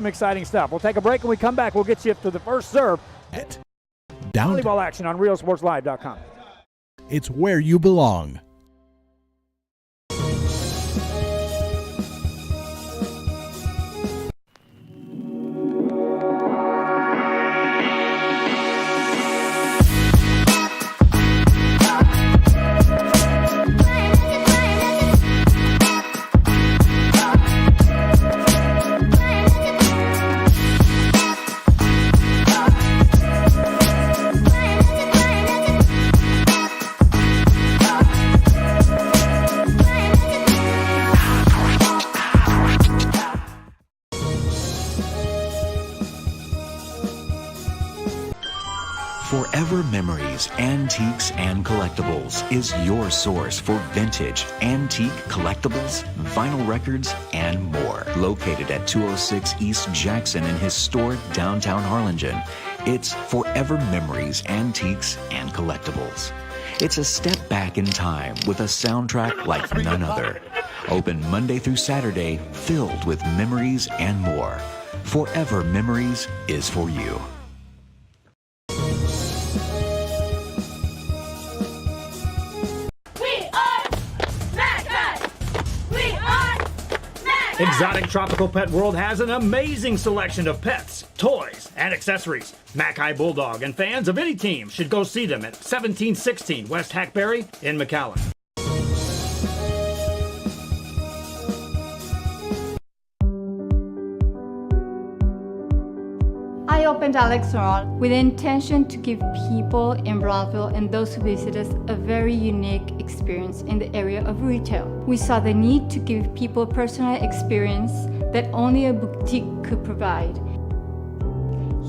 Some exciting stuff. We'll take a break. When we come back, we'll get you to the first serve at volleyball action on RealSportsLive.com. It's where you belong. Forever Memories, Antiques, and Collectibles is your source for vintage, antique collectibles, vinyl records, and more. Located at 206 East Jackson in historic downtown Harlingen, it's Forever Memories, Antiques, and Collectibles. It's a step back in time with a soundtrack like none other. Open Monday through Saturday, filled with memories and more. Forever Memories is for you. Exotic Tropical Pet World has an amazing selection of pets, toys, and accessories. Macao Bulldog and fans of any team should go see them at 1716 West Hackberry in Mcallen. I opened Alexandra with the intention to give people in Brownsville and those who visit us a very unique experience in the area of retail. We saw the need to give people a personal experience that only a boutique could provide.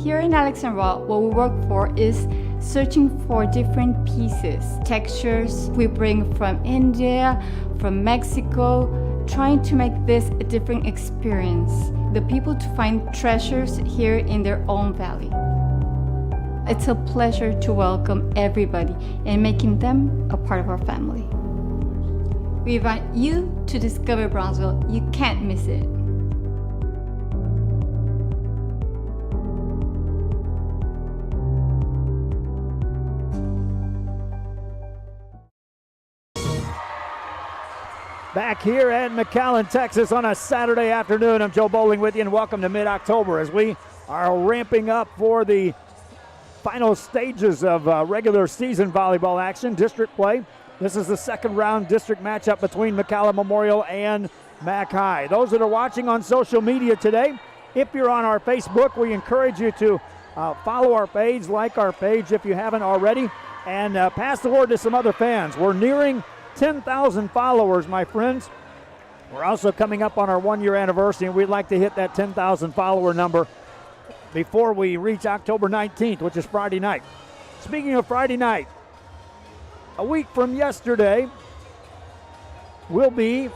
Here in Alexandra, what we work for is searching for different pieces, textures we bring from India, from Mexico, trying to make this a different experience. The people to find treasures here in their own valley. It's a pleasure to welcome everybody and making them a part of our family. We invite you to discover Brownsville. You can't miss it. Back here at McAllen, Texas on a Saturday afternoon. I'm Joe Bowling with you, and welcome to mid-October as we are ramping up for the final stages of regular season volleyball action, district play. This is the second round district matchup between Mcallen Memorial and Mac High. Those that are watching on social media today, if you're on our Facebook, we encourage you to follow our page, like our page if you haven't already, and pass the word to some other fans. We're nearing 10,000 followers, my friends. We're also coming up on our 1-year anniversary, and we'd like to hit that 10,000 follower number before we reach October 19th, which is Friday night. Speaking of Friday night, a week from yesterday, we'll be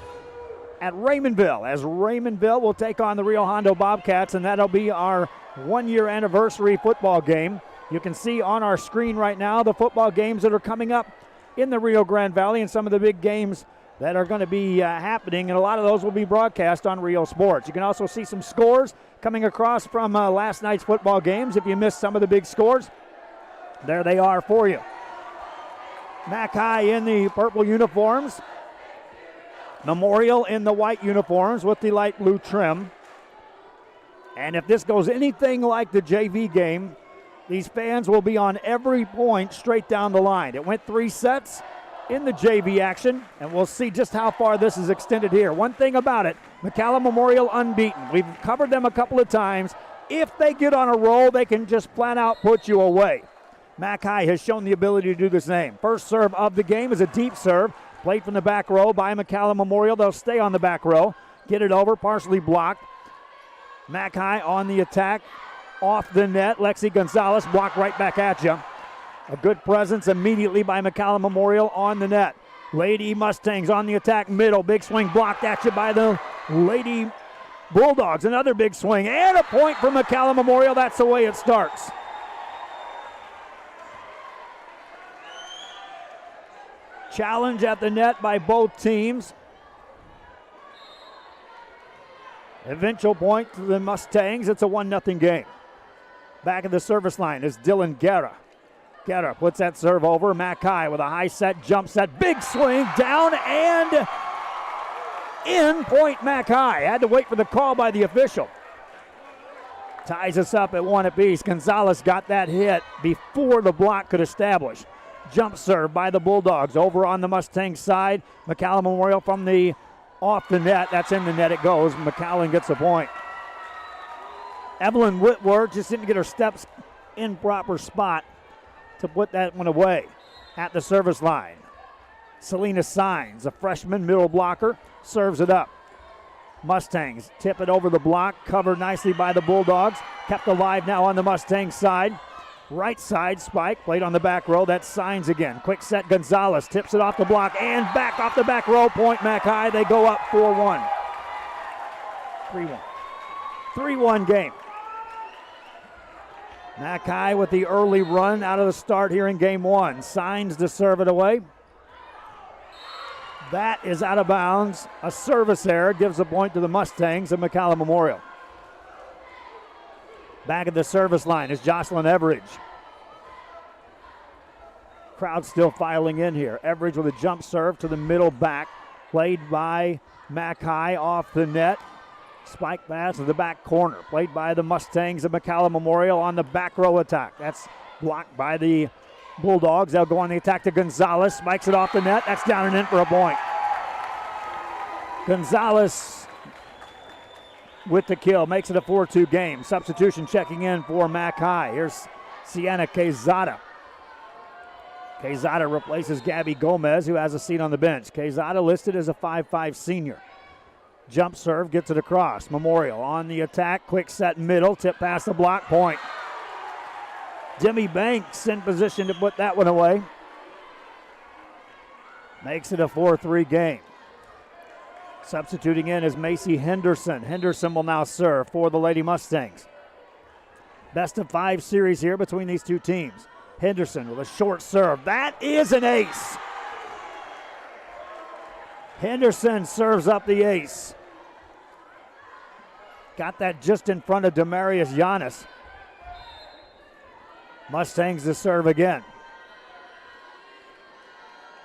at Raymondville, as Raymondville will take on the Rio Hondo Bobcats, and that'll be our 1-year anniversary football game. You can see on our screen right now the football games that are coming up in the Rio Grande Valley and some of the big games that are going to be happening, and a lot of those will be broadcast on Rio Sports. You can also see some scores coming across from last night's football games. If you missed some of the big scores, there they are for you. Mac High in the purple uniforms, Memorial in the white uniforms with the light blue trim. And if this goes anything like the JV game, these fans will be on every point straight down the line. It went 3 sets in the JV action, and we'll see just how far this is extended here. One thing about it, Mcallen Memorial unbeaten. We've covered them a couple of times. If they get on a roll, they can just flat out put you away. Mac High has shown the ability to do the same. First serve of the game is a deep serve, played from the back row by Mcallen Memorial. They'll stay on the back row, get it over, partially blocked. Mac High on the attack. Off the net, Lexy Gonzalez blocked right back at you. A good presence immediately by Mcallen Memorial on the net. Lady Mustangs on the attack middle. Big swing blocked at you by the Lady Bulldogs. Another big swing and a point for Mcallen Memorial. That's the way it starts. Challenge at the net by both teams. Eventual point to the Mustangs. It's a 1-0 game. Back at the service line is Dylan Guerra. Guerra puts that serve over. Macao with a high set, jump set, big swing, down and in. Point Macao. Had to wait for the call by the official. Ties us up at 1 apiece. Gonzales got that hit before the block could establish. Jump serve by the Bulldogs over on the Mustang side. Mcallen Memorial from the off the net. That's in the net it goes. Mcallen gets a point. Evelyn Whitworth just didn't get her steps in proper spot to put that one away at the service line. Selena Signs, a freshman middle blocker, serves it up. Mustangs tip it over the block, covered nicely by the Bulldogs. Kept alive now on the Mustang side. Right side spike, played on the back row. That's Signs again. Quick set, Gonzales tips it off the block and back off the back row. Point Macao. They go up 4-1. 3-1. 3-1 game. Macao with the early run out of the start here in game 1. Signs to serve it away. That is out of bounds. A service error gives a point to the Mustangs of Mcallen Memorial. Back at the service line is Jocelyn Everage. Crowd still filing in here. Everage with a jump serve to the middle back. Played by Macao off the net. Spike pass to the back corner. Played by the Mustangs of Mcallen Memorial on the back row attack. That's blocked by the Bulldogs. They'll go on the attack to Gonzales. Spikes it off the net. That's down and in for a point. Gonzales with the kill. Makes it a 4-2 game. Substitution checking in for Macao. Here's Sienna Quezada. Quezada replaces Gabby Gomez, who has a seat on the bench. Quezada listed as a 5'5 senior. Jump serve, gets it across. Memorial on the attack. Quick set middle. Tip past the block. Point. Timmi Banks in position to put that one away. Makes it a 4-3 game. Substituting in is Macy Henderson. Henderson will now serve for the Lady Mustangs. Best of 5 series here between these two teams. Henderson with a short serve. That is an ace. Henderson serves up the ace. Got that just in front of Demarius Yanis. Mustangs to serve again.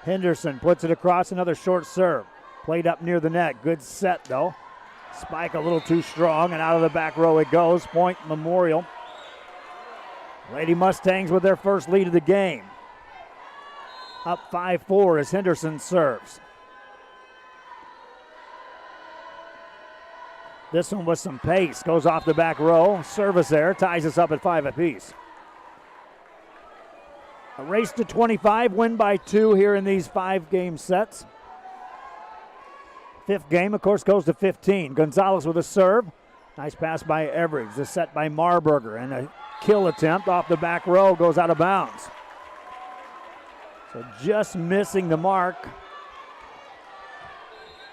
Henderson puts it across, another short serve. Played up near the net. Good set though. Spike a little too strong, and out of the back row it goes. Point Memorial. Lady Mustangs with their first lead of the game. Up 5-4 as Henderson serves. This one with some pace. Goes off the back row. Service there. Ties us up at 5 apiece. A race to 25. Win by 2 here in these 5-game sets. 5th game, of course, goes to 15. Gonzales with a serve. Nice pass by Everage. The set by Marburger. And a kill attempt off the back row goes out of bounds. So just missing the mark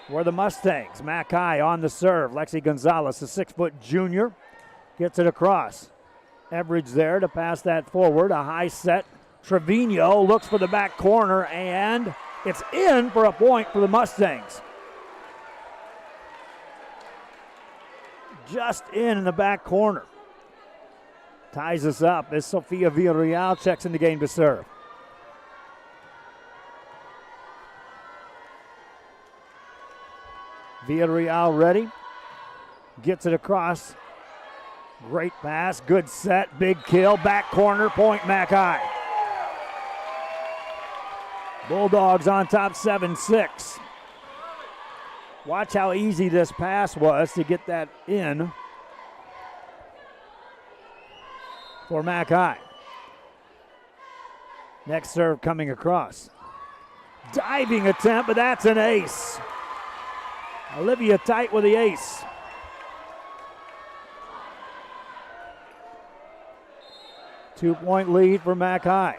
were the Mustangs. Macao on the serve. Lexy Gonzalez, a 6-foot junior, gets it across. Everage there to pass that forward. A high set. Trevio looks for the back corner, and it's in for a point for the Mustangs. Just in the back corner. Ties us up as Sofia Villarreal checks in the game to serve. Villarreal ready. Gets it across. Great pass. Good set. Big kill. Back corner. Point Macao. Bulldogs on top 7-6. Watch how easy this pass was to get that in for Macao. Next serve coming across. Diving attempt, but that's an ace. Olivia Tight with the ace. Two-point lead for Macao.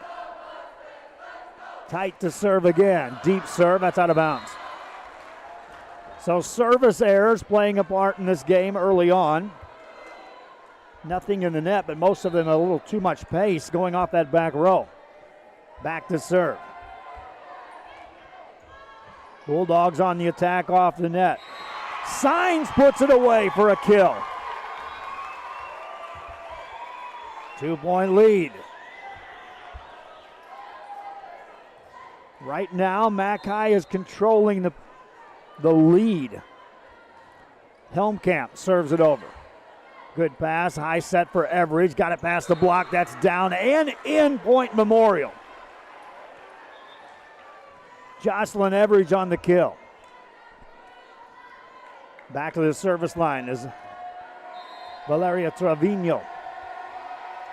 Tight to serve again. Deep serve, that's out of bounds. So service errors playing a part in this game early on. Nothing in the net, but most of them a little too much pace going off that back row. Back to serve. Bulldogs on the attack off the net. Signs puts it away for a kill. 2-point lead. Right now, Macao is controlling the lead. Helmkamp serves it over. Good pass, high set for Everage. Got it past the block. That's down and in Point Memorial. Jocelyn Everage on the kill. Back to the service line is Valeria Trevio.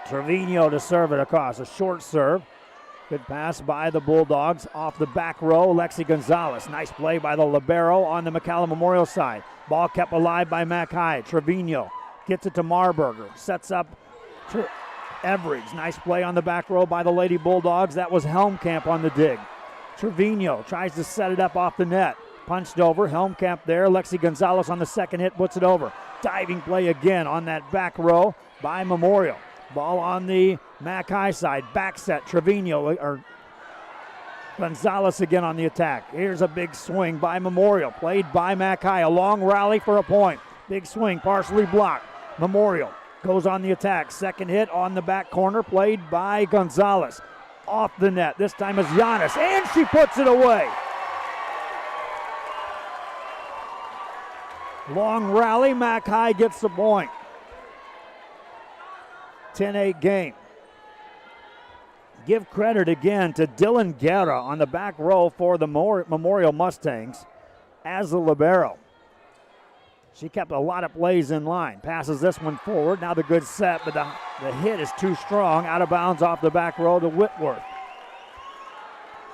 Trevio to serve it across. A short serve. Good pass by the Bulldogs off the back row. Lexy Gonzalez. Nice play by the libero on the Mcallen Memorial side. Ball kept alive by Macao. Trevio gets it to Marburger. Sets up Everage. Nice play on the back row by the Lady Bulldogs. That was Helmkamp on the dig. Trevio tries to set it up off the net. Punched over. Helmkamp there. Lexy Gonzalez on the second hit puts it over. Diving play again on that back row by Memorial. Ball on the Macao side. Back set. Trevio or Gonzales again on the attack. Here's a big swing by Memorial. Played by Macao. A long rally for a point. Big swing. Partially blocked. Memorial goes on the attack. Second hit on the back corner. Played by Gonzales. Off the net. This time is Yanis. And she puts it away. Long rally. Macao gets the point. 10-8 game. Give credit again to Dylan Guerra on the back row for the Memorial Mustangs as the libero. She kept a lot of plays in line. Passes this one forward. Now the good set, but the hit is too strong. Out of bounds off the back row to Whitworth.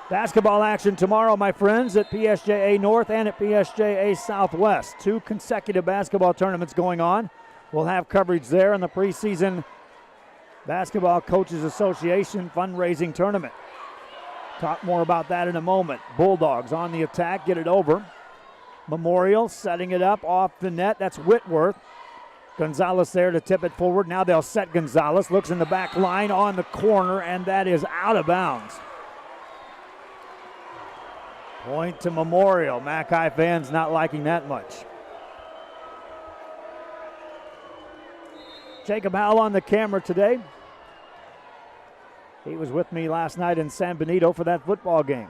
Basketball action tomorrow, my friends, at PSJA North and at PSJA Southwest. 2 consecutive basketball tournaments going on. We'll have coverage there in the preseason Basketball Coaches Association fundraising tournament. Talk more about that in a moment. Bulldogs on the attack, get it over. Memorial setting it up off the net. That's Whitworth. Gonzales there to tip it forward. Now they'll set Gonzales. Looks in the back line on the corner, and that is out of bounds. Point to Memorial. Macao fans not liking that much. Jacob Howell on the camera today. He was with me last night in San Benito for that football game.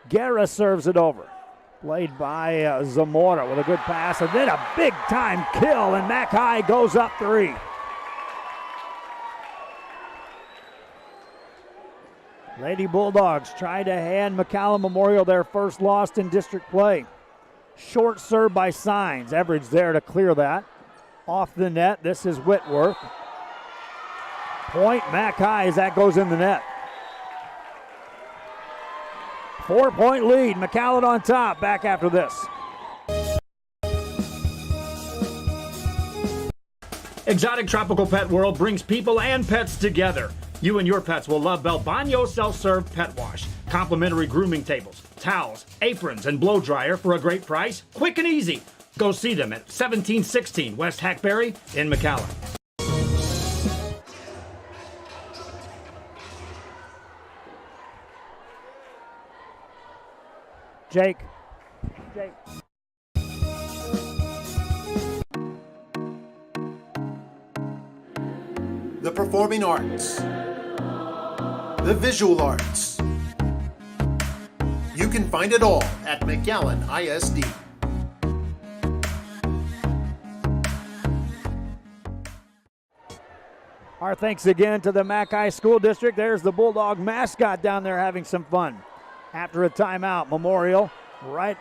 Guerra serves it over. Played by Zamora with a good pass, and then a big-time kill, and Macao goes up 3. Lady Bulldogs try to hand Mcallen Memorial their first loss in district play. Short serve by Signs. Everage there to clear that. Off the net, this is Whitworth. Point Macao as that goes in the net. 4-point lead, Mcallen on top, back after this. Exotic Tropical Pet World brings people and pets together. You and your pets will love Belbaño Self-Serve Pet Wash. Complimentary grooming tables, towels, aprons, and blow dryer for a great price. Quick and easy. Go see them at 1716 West Hackberry in Mcallen. Jake. The performing arts, the visual arts. You can find it all at Mcallen ISD. Our thanks again to the Macao School District. There's the Bulldog mascot down there having some fun. After a timeout, Memorial right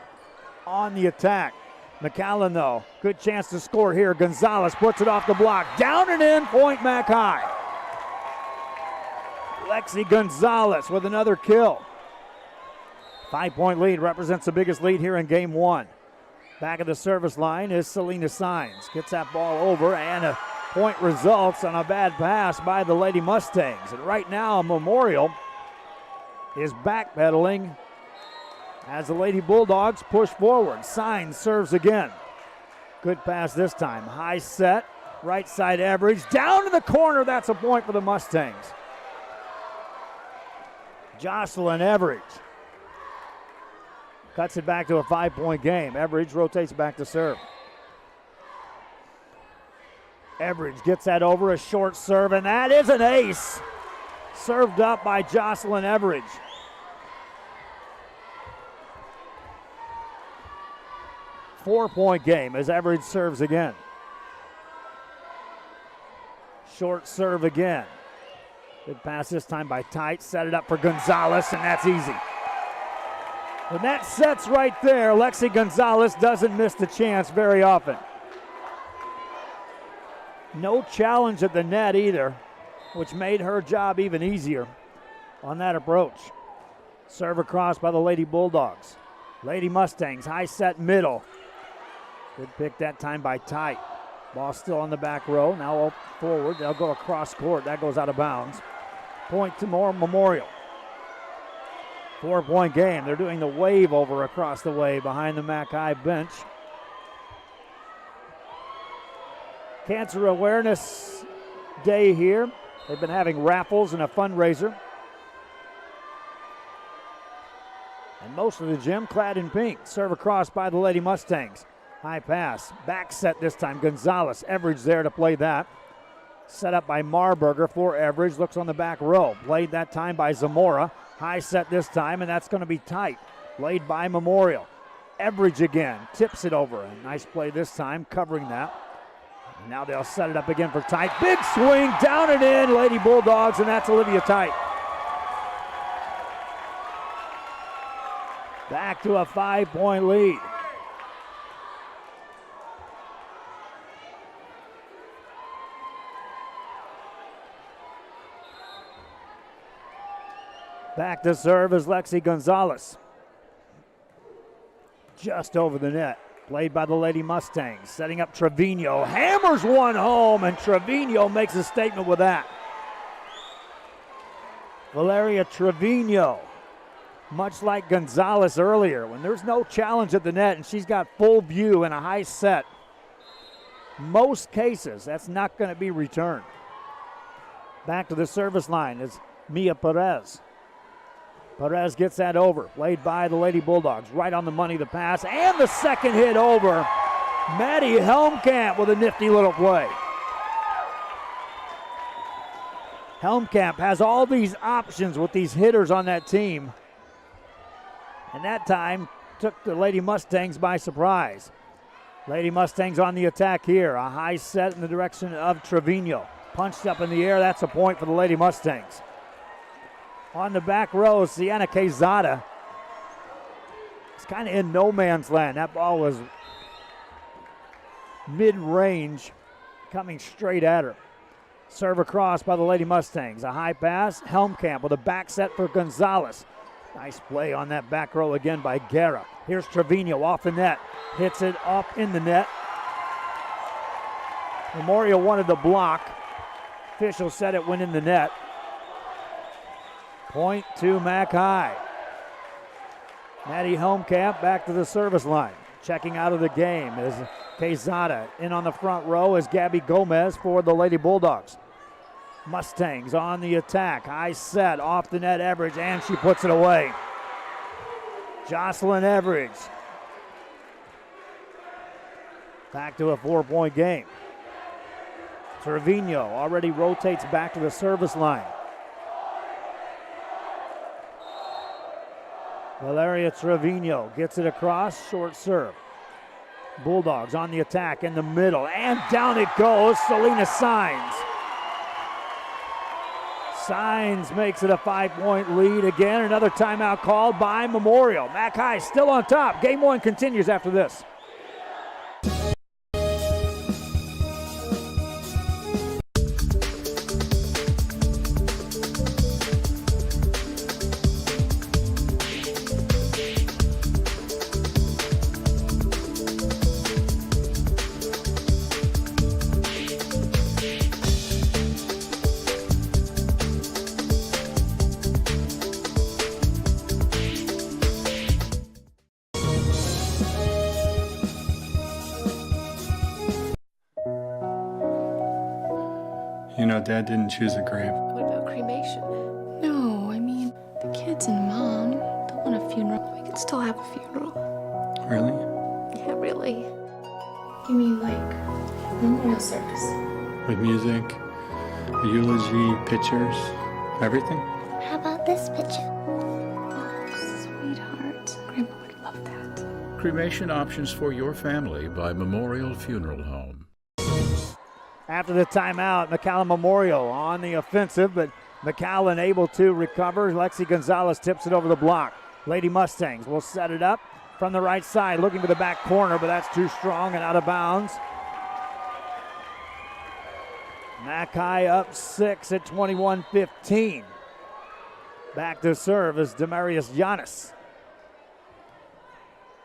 on the attack. Mcallen, though, good chance to score here. Gonzales puts it off the block. Down and in, point Macao. Lexy Gonzalez with another kill. 5-point lead represents the biggest lead here in game 1. Back of the service line is Selena Signs. Gets that ball over, and a point results on a bad pass by the Lady Mustangs. And right now, Memorial is backpedaling as the Lady Bulldogs push forward. Signs serves again. Good pass this time. High set, right side Everage. Down to the corner, that's a point for the Mustangs. Jocelyn Everage Cuts it back to a 5-point game. Everage rotates back to serve. Everage gets that over, a short serve, and that is an ace. Served up by Jocelyn Everage. Four-point game as Everage serves again. Short serve again. Good pass this time by Tight. Set it up for Gonzales, and that's easy. When that sets right there, Lexy Gonzalez doesn't miss the chance very often. No challenge at the net either, which made her job even easier on that approach. Serve across by the Lady Bulldogs. Lady Mustangs, high set middle. Good pick that time by Tight. Ball still on the back row. Now forward. They'll go across court. That goes out of bounds. Point to Memorial. 4-point game. They're doing the wave over across the way behind the Macao bench. Cancer Awareness Day here. They've been having raffles and a fundraiser. And most of the gym clad in pink. Serve across by the Lady Mustangs. High pass. Back set this time. Gonzales. Everage there to play that. Set up by Marburger for Everage. Looks on the back row. Played that time by Zamora. High set this time, and that's going to be Tight. Played by Memorial. Everage again. Tips it over. A nice play this time, covering that. And now they'll set it up again for Tight. Big swing, down and in, Lady Bulldogs, and that's Olivia Tight. Back to a 5-point lead. Back to serve is Lexy Gonzalez. Just over the net. Played by the Lady Mustangs. Setting up Trevio. Hammers one home, and Trevio makes a statement with that. Valeria Trevio. Much like Gonzales earlier, when there's no challenge at the net and she's got full view and a high set, most cases that's not going to be returned. Back to the service line is Mia Perez. Perez gets that over. Played by the Lady Bulldogs. Right on the money, the pass. And the second hit over. Maddie Helmkamp with a nifty little play. Helmkamp has all these options with these hitters on that team. And that time took the Lady Mustangs by surprise. Lady Mustangs on the attack here. A high set in the direction of Trevino. Punched up in the air. That's a point for the Lady Mustangs. On the back row, Sienna Quezada. It's kind of in no man's land. That ball was mid-range, coming straight at her. Serve across by the Lady Mustangs. A high pass. Helmkamp with a back set for Gonzales. Nice play on that back row again by Guerra. Here's Trevino off the net. Hits it up in the net. Memorial wanted the block. Official said it went in the net. Point to Macao. Maddie Helmkamp back to the service line. Checking out of the game is Quezada. In on the front row is Gabby Gomez for the Lady Bulldogs. Mustangs on the attack. High set off the net Everage, and she puts it away. Jocelyn Everage. Back to a 4-point game. Trevino already rotates back to the service line. Valeria Trevino gets it across, short serve. Bulldogs on the attack in the middle, and down it goes, Selena Signs. Signs makes it a 5-point lead again. Another timeout called by Memorial. Macao still on top. Game one continues after this. You know, Dad didn't choose a grave. What about cremation? No, I mean, the kids and Mom don't want a funeral. We could still have a funeral. Really? Yeah, really. You mean like memorial service? With music, a eulogy, pictures, everything? How about this picture? Oh, sweetheart. Grandma would love that. Cremation options for your family by Memorial Funeral Home. After the timeout, Mcallen Memorial on the offensive, but Mcallen able to recover. Lexy Gonzalez tips it over the block. Lady Mustangs will set it up from the right side, looking for the back corner, but that's too strong and out of bounds. Macao up 6 at 21-15. Back to serve is Demarius Yanis.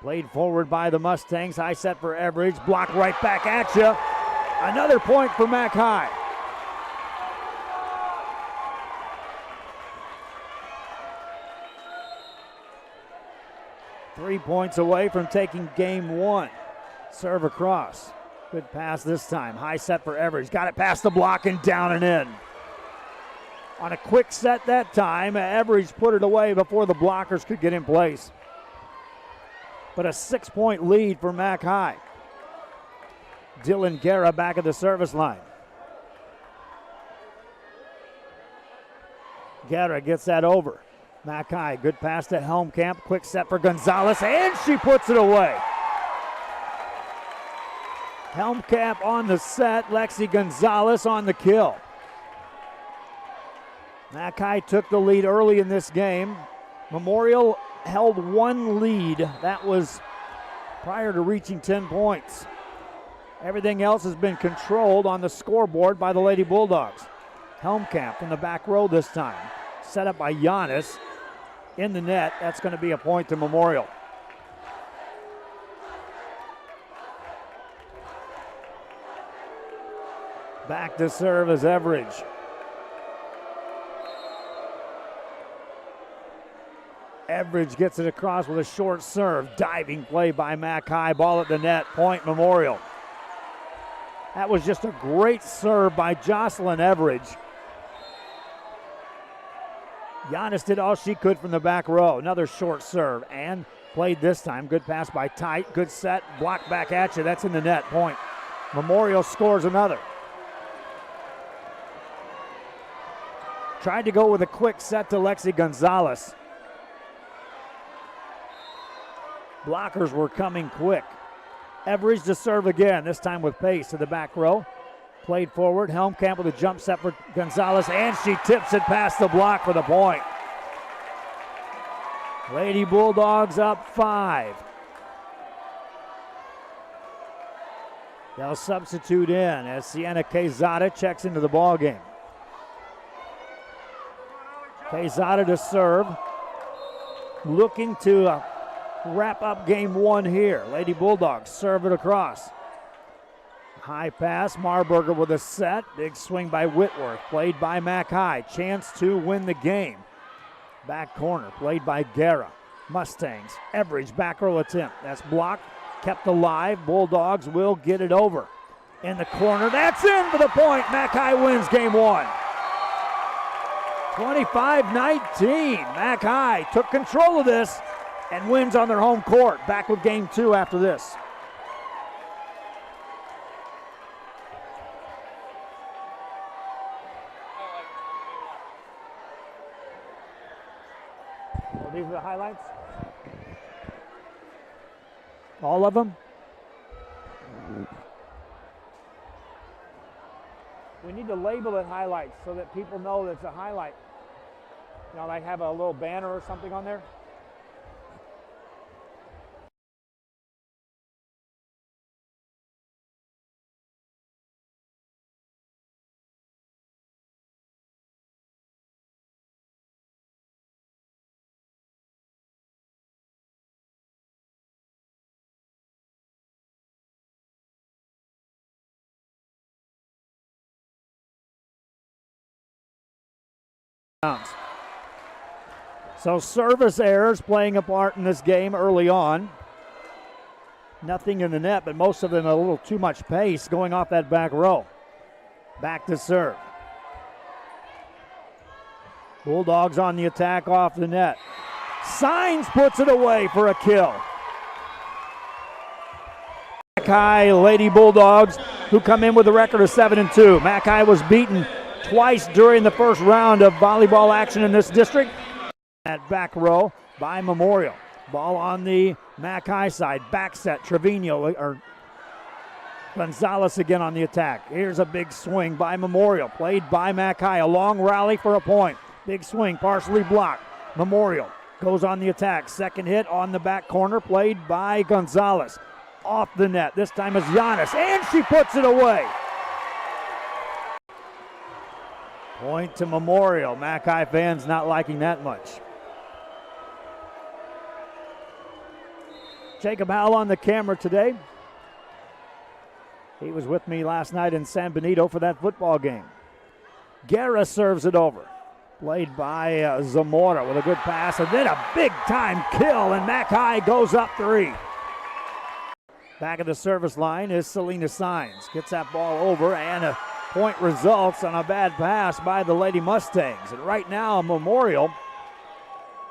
Played forward by the Mustangs. High set for Everage. Block right back at you. Another point for Macao. 3 points away from taking game one. Serve across. Good pass this time. High set for Everage. Got it past the block and down and in. On a quick set that time, Everage put it away before the blockers could get in place. But a 6-point lead for Macao. Dylan Guerra back at the service line. Guerra gets that over. Macao, good pass to Helm. Quick set for Gonzales, and she puts it away. Helm on the set, Lexy Gonzalez on the kill. Macao took the lead early in this game. Memorial held one lead. That was prior to reaching 10 points. Everything else has been controlled on the scoreboard by the Lady Bulldogs. Helm from the back row this time. Set up by Yanis in the net. That's going to be a point to Memorial. Back to serve is Everage. Everage gets it across with a short serve. Diving play by Macao. Ball at the net. Point Memorial. That was just a great serve by Jocelyn Everage. Yanis did all she could from the back row. Another short serve and played this time. Good pass by Tight. Good set. Block back at you. That's in the net. Point. Memorial scores another. Tried to go with a quick set to Lexi Gonzalez. Blockers were coming quick. Everage to serve again, this time with pace to the back row. Played forward, Helm with a jump set for Gonzales, and she tips it past the block for the point. Lady Bulldogs up 5. They'll substitute in as Sienna Quezada checks into the ball game. Quezada to serve, looking to wrap up game one here. Lady Bulldogs serve it across. High pass, Marburger with a set. Big swing by Whitworth, played by Macao. Chance to win the game. Back corner, played by Guerra. Mustangs, Everage back row attempt. That's blocked, kept alive. Bulldogs will get it over. In the corner, that's in for the point. Macao wins game one. 25-19. Macao took control of this and wins on their home court. Back with game two after this. Well, these are the highlights. All of them. We need to label it highlights so that people know that it's a highlight. You know, like have a little banner or something on there. So service errors playing a part in this game early on. Nothing in the net, but most of them a little too much pace going off that back row. Back to serve. Bulldogs on the attack off the net. Signs puts it away for a kill. Macao Lady Bulldogs, who come in with a record of 7-2. Macao was beaten twice during the first round of volleyball action in this district. At back row by Memorial. Ball on the Macao side. Back set. Trevio or Gonzales again on the attack. Here's a big swing by Memorial. Played by Macao. A long rally for a point. Big swing, partially blocked. Memorial goes on the attack. Second hit on the back corner. Played by Gonzales. Off the net. This time is Yanis. And she puts it away. Point to Memorial. Macao fans not liking that much. Jacob Howell on the camera today. He was with me last night in San Benito for that football game. Guerra serves it over. Played by Zamora with a good pass, and then a big-time kill, and Macao goes up 3. Back of the service line is Selena Signs. Gets that ball over, and a point results on a bad pass by the Lady Mustangs. And right now, Memorial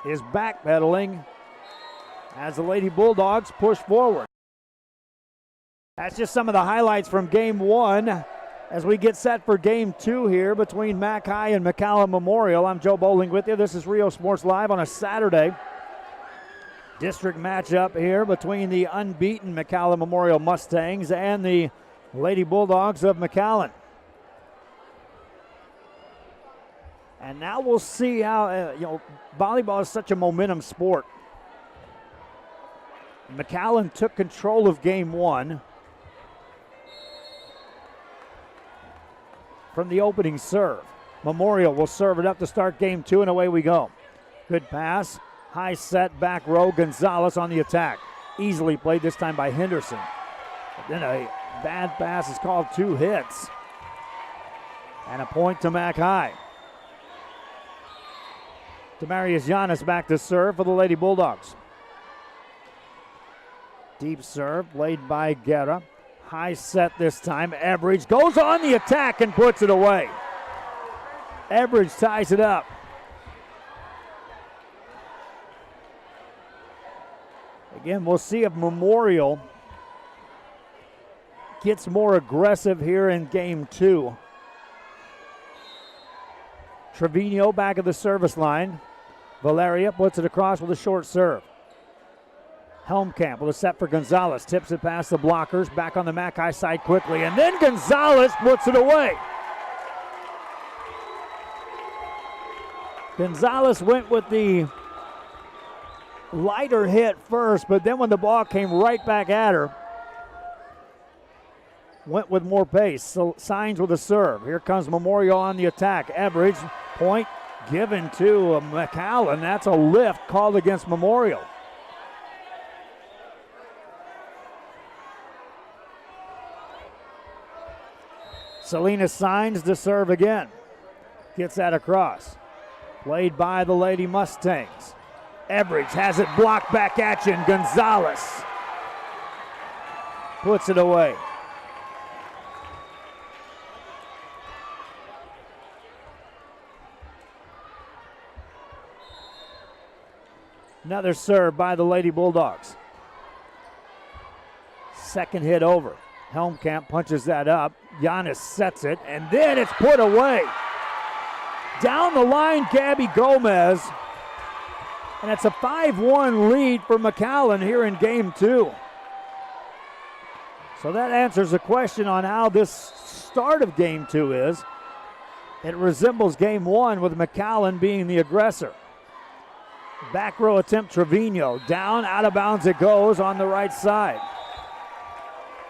is backpedaling as the Lady Bulldogs push forward. That's just some of the highlights from Game 1 as we get set for Game 2 here between Macao and Mcallen Memorial. I'm Joe Bowling with you. This is Rio Sports Live on a Saturday. District matchup here between the unbeaten Mcallen Memorial Mustangs and the Lady Bulldogs of Mcallen. And now we'll see how, volleyball is such a momentum sport. Mcallen took control of Game 1 from the opening serve. Memorial will serve it up to start Game 2, and away we go. Good pass, high set, back row, Gonzales on the attack. Easily played this time by Henderson. But then a bad pass is called, 2 hits. And a point to Macao. Demarius Yanis back to serve for the Lady Bulldogs. Deep serve played by Guerra. High set this time. Everage goes on the attack and puts it away. Everage ties it up. Again, we'll see if Memorial gets more aggressive here in Game 2. Trevio back of the service line. Valeria puts it across with a short serve. Helm with a set for Gonzales. Tips it past the blockers. Back on the Macao side quickly. And then Gonzales puts it away. Gonzales went with the lighter hit first, but then when the ball came right back at her, went with more pace. So Signs with a serve. Here comes Memorial on the attack. Everage, point given to Mcallen. That's a lift called against Memorial. Selena Signs to serve again. Gets that across. Played by the Lady Mustangs. Everage has it blocked back at you, and Gonzales puts it away. Another serve by the Lady Bulldogs. Second hit over. Helmkamp punches that up. Yanis sets it, and then it's put away. Down the line, Gabby Gomez. And it's a 5-1 lead for Mcallen here in Game 2. So that answers the question on how this start of Game 2 is. It resembles Game 1 with Mcallen being the aggressor. Back row attempt, Trevino. Down, out of bounds it goes on the right side.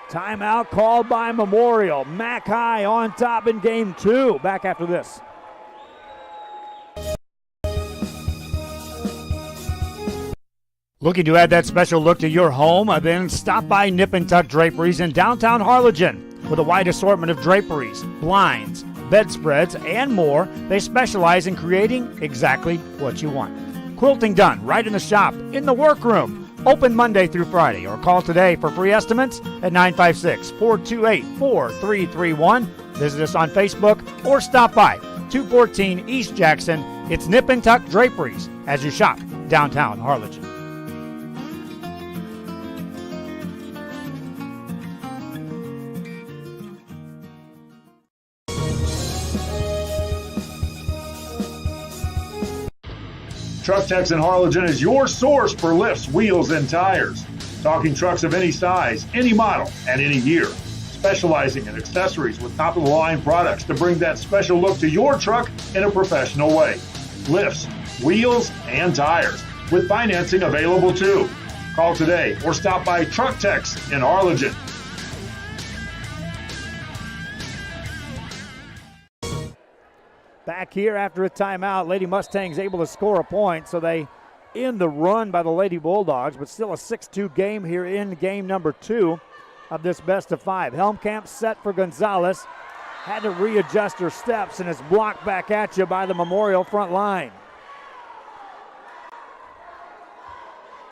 Timeout called by Memorial. Macao on top in Game 2. Back after this. Looking to add that special look to your home? Then stop by Nip and Tuck Draperies in downtown Harlingen. With a wide assortment of draperies, blinds, bedspreads, and more, they specialize in creating exactly what you want. Quilting done right in the shop, in the workroom. Open Monday through Friday, or call today for free estimates at 956-428-4331. Visit us on Facebook or stop by 214 East Jackson. It's Nip and Tuck Draperies as you shop downtown Harlingen. Truck Techs in Harlingen is your source for lifts, wheels, and tires. Talking trucks of any size, any model, and any year. Specializing in accessories with top-of-the-line products to bring that special look to your truck in a professional way. Lifts, wheels, and tires, with financing available too. Call today or stop by Truck Techs in Harlingen. Back here after a timeout, Lady Mustangs able to score a point, so they end the run by the Lady Bulldogs, but still a 6-2 game here in game number 2 of this best of 5. Helm set for Gonzales. Had to readjust her steps, and it's blocked back at you by the Memorial front line.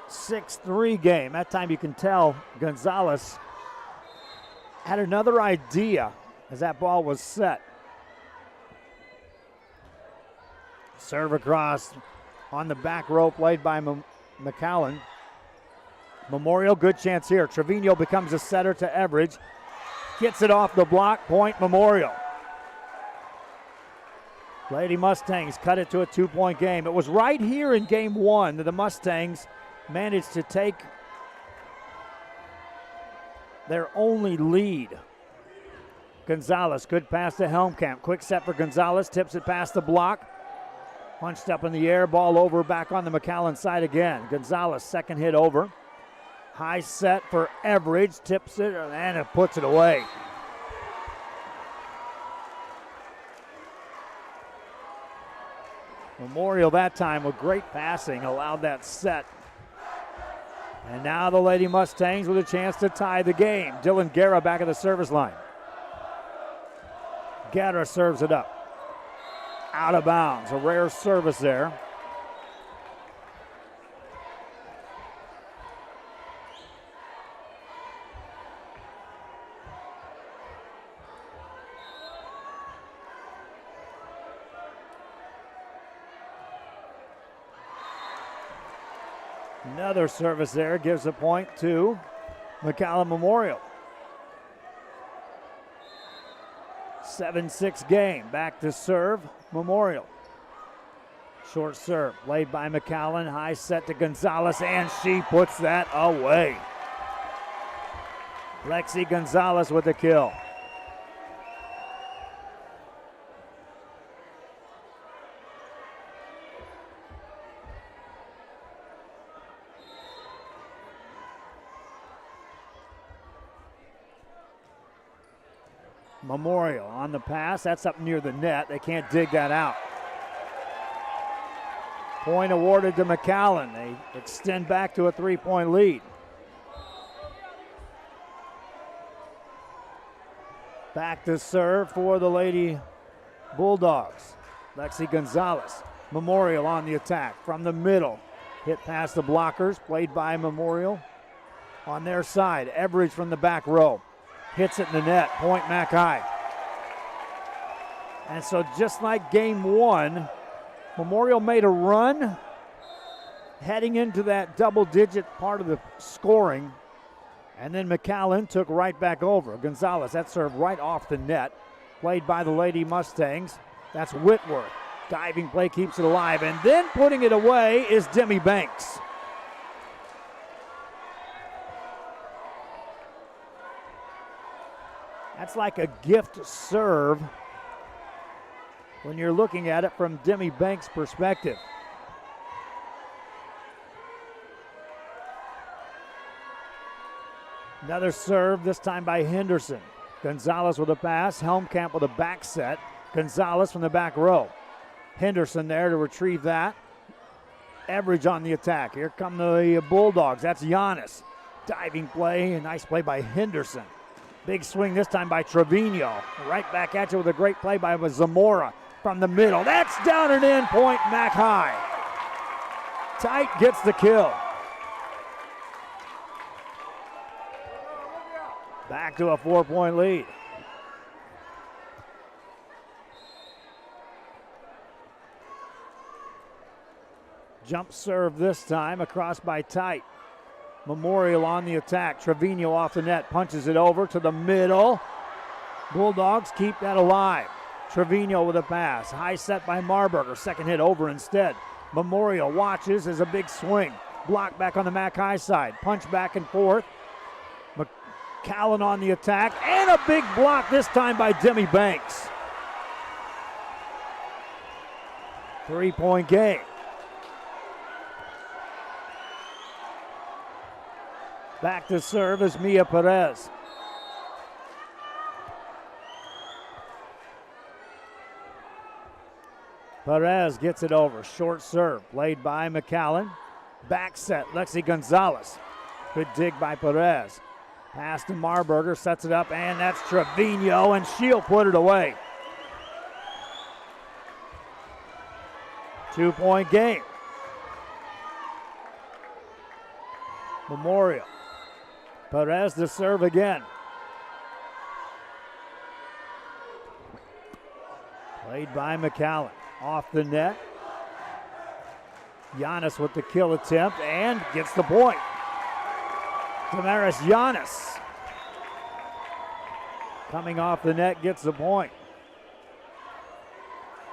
6-3 game. That time you can tell Gonzales had another idea as that ball was set. Serve across on the back row, played by Mcallen. Memorial, good chance here. Trevio becomes a setter to Everage. Gets it off the block, point Memorial. Lady Mustangs cut it to a 2-point game. It was right here in game 1 that the Mustangs managed to take their only lead. Gonzales, good pass to Helmkamp. Quick set for Gonzales, tips it past the block. Punched up in the air, ball over, back on the Mcallen side again. Gonzales, second hit over. High set for Everage, tips it, and it puts it away. Memorial that time with great passing allowed that set. And now the Lady Mustangs with a chance to tie the game. Dylan Guerra back at the service line. Guerra serves it up. Out of bounds, a rare service there. Another service there gives a point to Mcallen Memorial. 7-6 game. Back to serve Memorial. Short serve played by Mcallen. High set to Gonzales, and she puts that away. Lexy Gonzalez with the kill. Memorial on the pass. That's up near the net. They can't dig that out. Point awarded to Mcallen. They extend back to a 3-point lead. Back to serve for the Lady Bulldogs. Lexy Gonzalez. Memorial on the attack from the middle. Hit past the blockers, played by Memorial. On their side, Everage from the back row. Hits it in the net, point Mac High. And so just like game 1, Memorial made a run heading into that double-digit part of the scoring. And then Mcallen took right back over. Gonzales, that served right off the net, played by the Lady Mustangs. That's Whitworth. Diving play keeps it alive. And then putting it away is Timmi Banks. That's like a gift serve when you're looking at it from Timmi Banks' perspective. Another serve, this time by Henderson. Gonzales with a pass, Helmkamp with a back set. Gonzales from the back row. Henderson there to retrieve that. Everage on the attack. Here come the Bulldogs. That's Yanis. Diving play, a nice play by Henderson. Big swing this time by Trevio. Right back at you with a great play by Zamora from the middle. That's down and in, point Mac High. Tight gets the kill. Back to a 4-point lead. Jump serve this time, across by Tight. Memorial on the attack. Trevino off the net, punches it over to the middle. Bulldogs keep that alive. Trevino with a pass. High set by Marburger. Second hit over instead. Memorial watches as a big swing. Block back on the Macao side. Punch back and forth. Mcallen on the attack. And a big block this time by Timmi Banks. 3-point game. Back to serve is Mia Perez. Perez gets it over. Short serve played by Mcallen. Back set, Lexy Gonzalez. Good dig by Perez. Pass to Marburger, sets it up, and that's Trevino, and she'll put it away. 2-point game. Memorial. Perez to serve again. Played by Mcallen. Off the net. Yanis with the kill attempt and gets the point. Damaris Yanis coming off the net gets the point.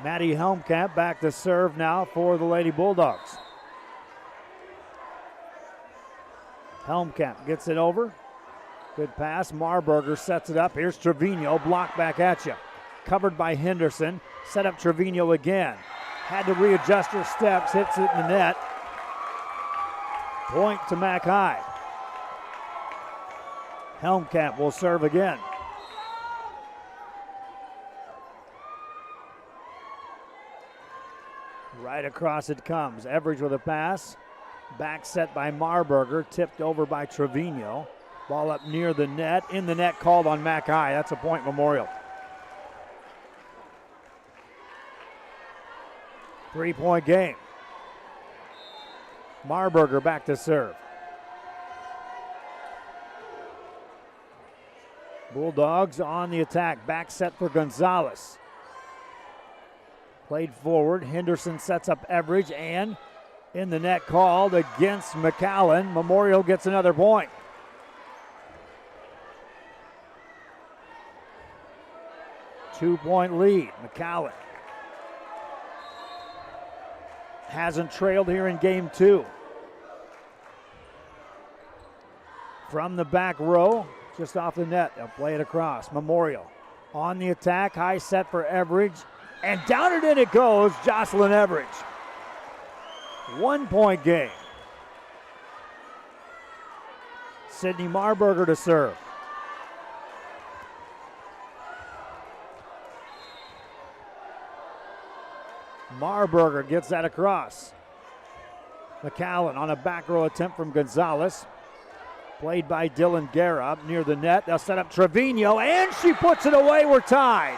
Maddie Helmkamp back to serve now for the Lady Bulldogs. Helmkamp gets it over. Good pass. Marburger sets it up. Here's Trevino. Block back at you. Covered by Henderson. Set up Trevino again. Had to readjust her steps. Hits it in the net. Point to Macao. Helmkamp will serve again. Right across it comes. Everage with a pass. Back set by Marburger, tipped over by Trevino. Ball up near the net. In the net called on Macao. That's a point, Memorial. 3-point game. Marburger back to serve. Bulldogs on the attack. Back set for Gonzales. Played forward. Henderson sets up Everage, and in the net called against Mcallen. Memorial gets another point. Two-point lead. Mcallen hasn't trailed here in game two. From the back row, just off the net, they'll play it across. Memorial on the attack. High set for Everage, and down and in it goes. Jocelyn Everage. 1-point game. Sydney Marburger to serve. Marburger gets that across. Mcallen on a back row attempt from Gonzales. Played by Dylan Guerra up near the net. They'll set up Trevino, and she puts it away. We're tied.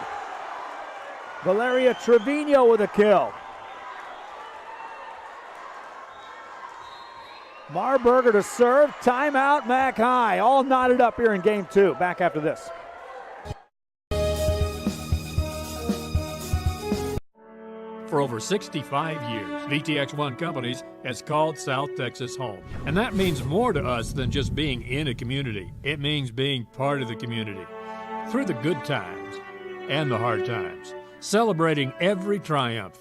Valeria Trevino with a kill. Marburger to serve. Timeout, Macao. All knotted up here in game two. Back after this. For over 65 years, VTX1 Companies has called South Texas home. And that means more to us than just being in a community. It means being part of the community. Through the good times and the hard times. Celebrating every triumph.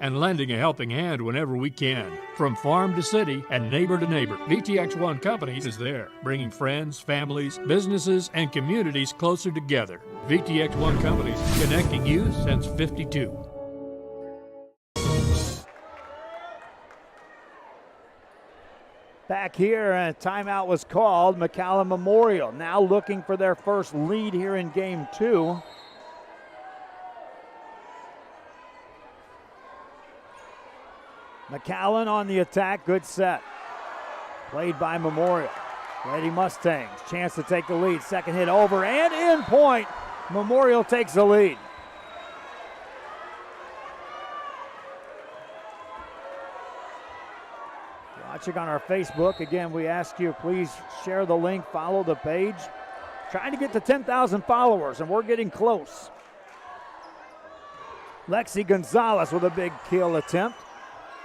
And lending a helping hand whenever we can. From farm to city and neighbor to neighbor, VTX1 Companies is there, bringing friends, families, businesses, and communities closer together. VTX1 Companies, connecting you since '52. Back here, a timeout was called. Mcallen Memorial now looking for their first lead here in game two. Mcallen on the attack, good set. Played by Memorial. Lady Mustangs, chance to take the lead. Second hit over and in point. Memorial takes the lead. Watching on our Facebook. Again, we ask you please share the link, follow the page. Trying to get to 10,000 followers, and we're getting close. Lexy Gonzalez with a big kill attempt.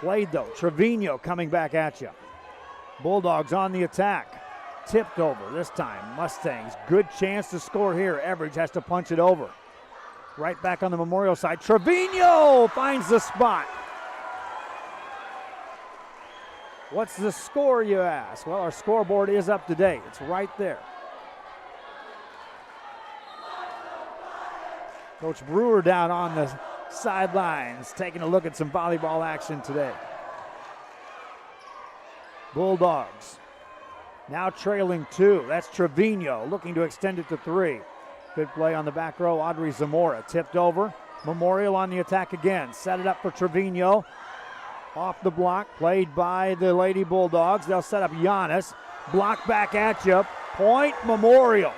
Played though. Trevio coming back at you. Bulldogs on the attack. Tipped over this time. Mustangs, good chance to score here. Everage has to punch it over. Right back on the Memorial side. Trevio finds the spot. What's the score, you ask? Well, our scoreboard is up to date. It's right there. Coach Brewer down on the sidelines, taking a look at some volleyball action today. Bulldogs now trailing 2. That's Trevio looking to extend it to 3. Good play on the back row. Audrey Zamora tipped over. Memorial on the attack again. Set it up for Trevio. Off the block, played by the Lady Bulldogs. They'll set up Yanis. Block back at you. Point Memorial.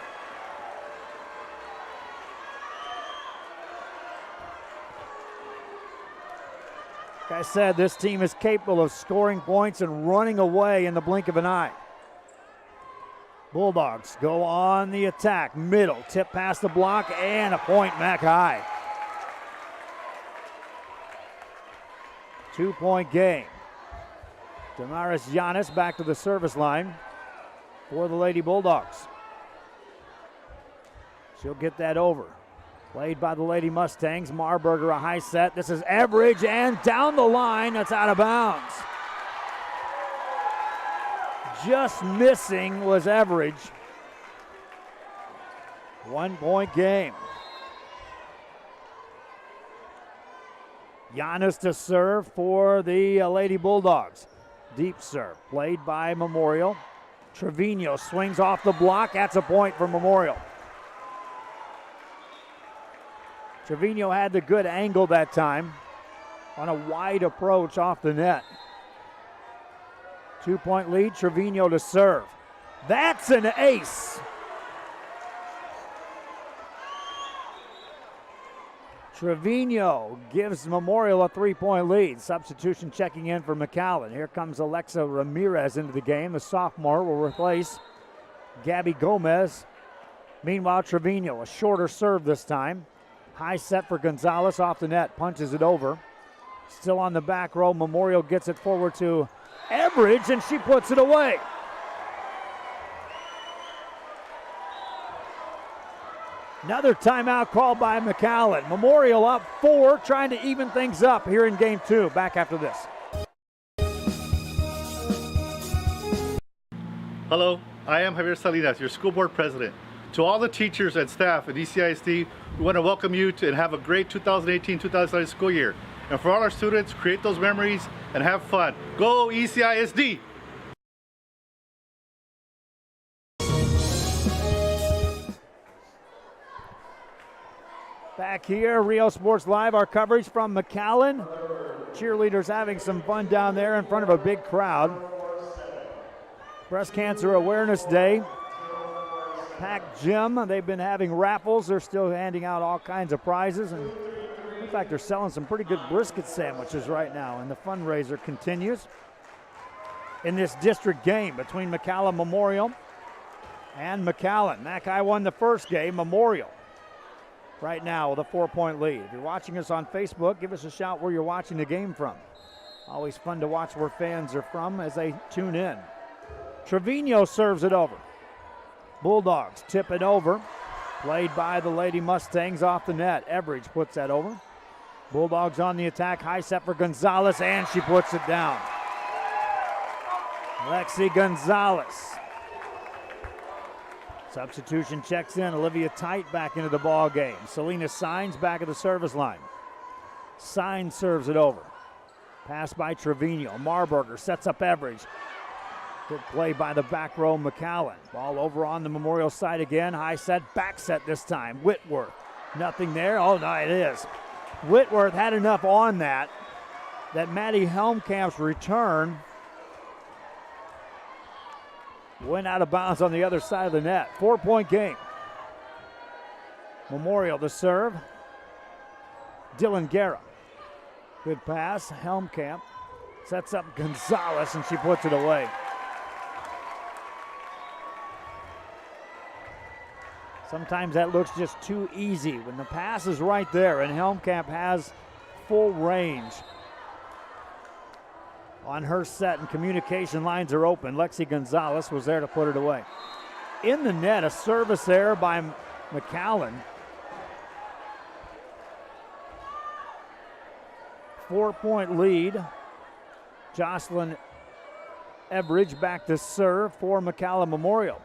Like I said, this team is capable of scoring points and running away in the blink of an eye. Bulldogs go on the attack. Middle, tip past the block, and a point Mac High. 2-point game. Damaris Yanis back to the service line for the Lady Bulldogs. She'll get that over. Played by the Lady Mustangs. Marburger a high set. This is Everage, and down the line, that's out of bounds. Just missing was Everage. 1-point game. Yanis to serve for the Lady Bulldogs. Deep serve, played by Memorial. Trevio swings off the block. That's a point for Memorial. Trevio had the good angle that time on a wide approach off the net. 2-point lead, Trevio to serve. That's an ace. Trevio gives Memorial a 3-point lead. Substitution checking in for Mcallen. Here comes Alexa Ramirez into the game. The sophomore will replace Gabby Gomez. Meanwhile, Trevio, a shorter serve this time. High set for Gonzales off the net, punches it over. Still on the back row, Memorial gets it forward to Everage, and she puts it away. Another timeout called by Mcallen. Memorial up 4, trying to even things up here in game 2. Back after this. Hello, I am Javier Salinas, your school board president. To all the teachers and staff at ECISD, we want to welcome you and have a great 2018-2019 school year. And for all our students, create those memories and have fun. Go ECISD! Back here, Rio Sports Live, our coverage from Mcallen. Cheerleaders having some fun down there in front of a big crowd. Breast Cancer Awareness Day. Packed gym. They've been having raffles. They're still handing out all kinds of prizes. And in fact, they're selling some pretty good brisket sandwiches right now. And the fundraiser continues in this district game between Mcallen Memorial and Mcallen. Macao won the first game. Memorial right now with a 4-point lead. If you're watching us on Facebook, give us a shout where you're watching the game from. Always fun to watch where fans are from as they tune in. Trevio serves it over. Bulldogs tip it over. Played by the Lady Mustangs off the net. Everage puts that over. Bulldogs on the attack. High set for Gonzales, and she puts it down. Lexy Gonzalez. Substitution checks in. Olivia Tite back into the ball game. Selena Signs back at the service line. Signs serves it over. Pass by Trevio. Marburger sets up Everage. Good play by the back row, Mcallen. Ball over on the Memorial side again. High set, back set this time. Whitworth. Nothing there. Oh, no, it is. Whitworth had enough on that Maddie Helmkamp's return went out of bounds on the other side of the net. 4-point game. Memorial to serve. Dylan Guerra. Good pass. Helmkamp sets up Gonzales, and she puts it away. Sometimes that looks just too easy when the pass is right there and Helmkamp has full range. on her set, and communication lines are open. Lexy Gonzalez was there to put it away. In the net, a service error by Mcallen. 4-point lead. Jocelyn Everage back to serve for Mcallen Memorial.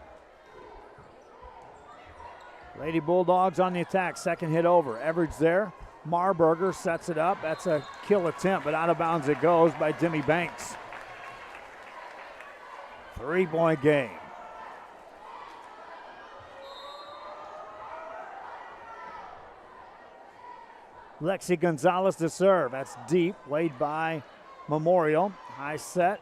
Lady Bulldogs on the attack. Second hit over. Everage there. Marburger sets it up. That's a kill attempt, but out of bounds it goes by Timmi Banks. 3-point game. Lexy Gonzalez to serve. That's deep, laid by Memorial. High set.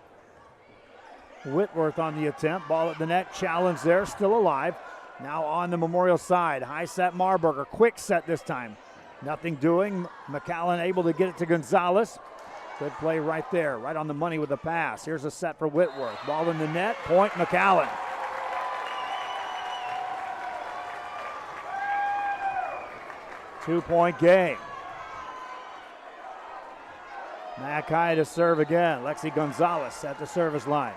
Whitworth on the attempt. Ball at the net. Challenge there. Still alive. Now on the Memorial side. High set Marburger. Quick set this time. Nothing doing. Mcallen able to get it to Gonzales. Good play right there. Right on the money with the pass. Here's a set for Whitworth. Ball in the net. Point Mcallen. Two-point game. Macao to serve again. Lexy Gonzalez at the service line.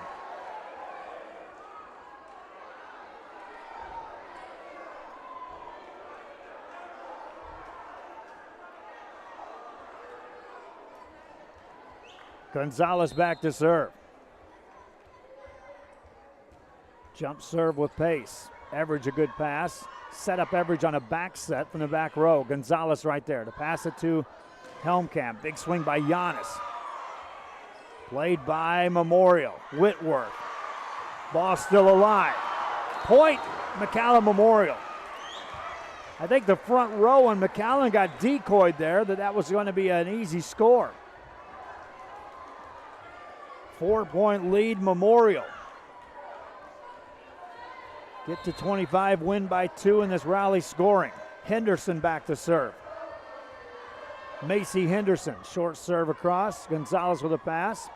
Gonzalez back to serve. Jump serve with pace. Everage a good pass. Set up Everage on a back set from the back row. Gonzalez right there to pass it to Helm. Big swing by Yanis. Played by Memorial. Whitworth. Ball still alive. Point Mcallen Memorial. I think the front row and Mcallen got decoyed there that was going to be an easy score. 4-point lead Memorial. Get to 25, win by 2 in this rally scoring. Henderson back to serve. Macy Henderson, short serve across. Gonzalez with a pass.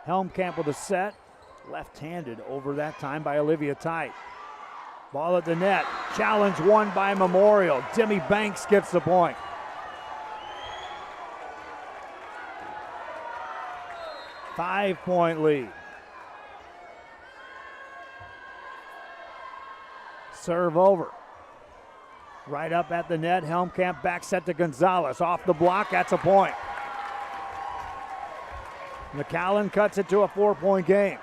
Helm with a set. Left-handed over that time by Olivia Tite. Ball at the net. Challenge won by Memorial. Timmi Banks gets the point. Five-point lead. Serve over. Right up at the net. Helm back set to Gonzalez. Off the block. That's a point. Mcallen cuts it to a 4-point game.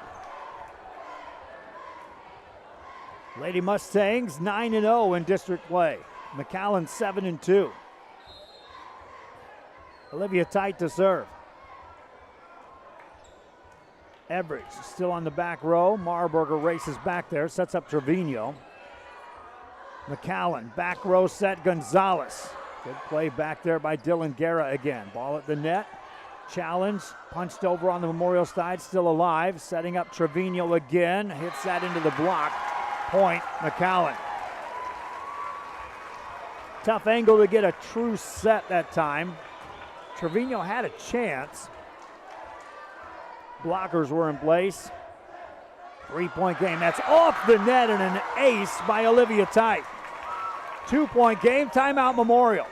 Lady Mustangs 9-0 in district play. Mcallen 7-2. Olivia Tite to serve. Everage still on the back row. Marburger races back there, sets up Trevio. Mcallen, back row set, Gonzales. Good play back there by Guerra again. Ball at the net. Challenge, punched over on the Memorial side, still alive. Setting up Trevio again. Hits that into the block. Point, Mcallen. Tough angle to get a true set that time. Trevio had a chance. Blockers were in place. 3-point game. That's off the net and an ace by Olivia Tite. 2-point game. Timeout Memorial.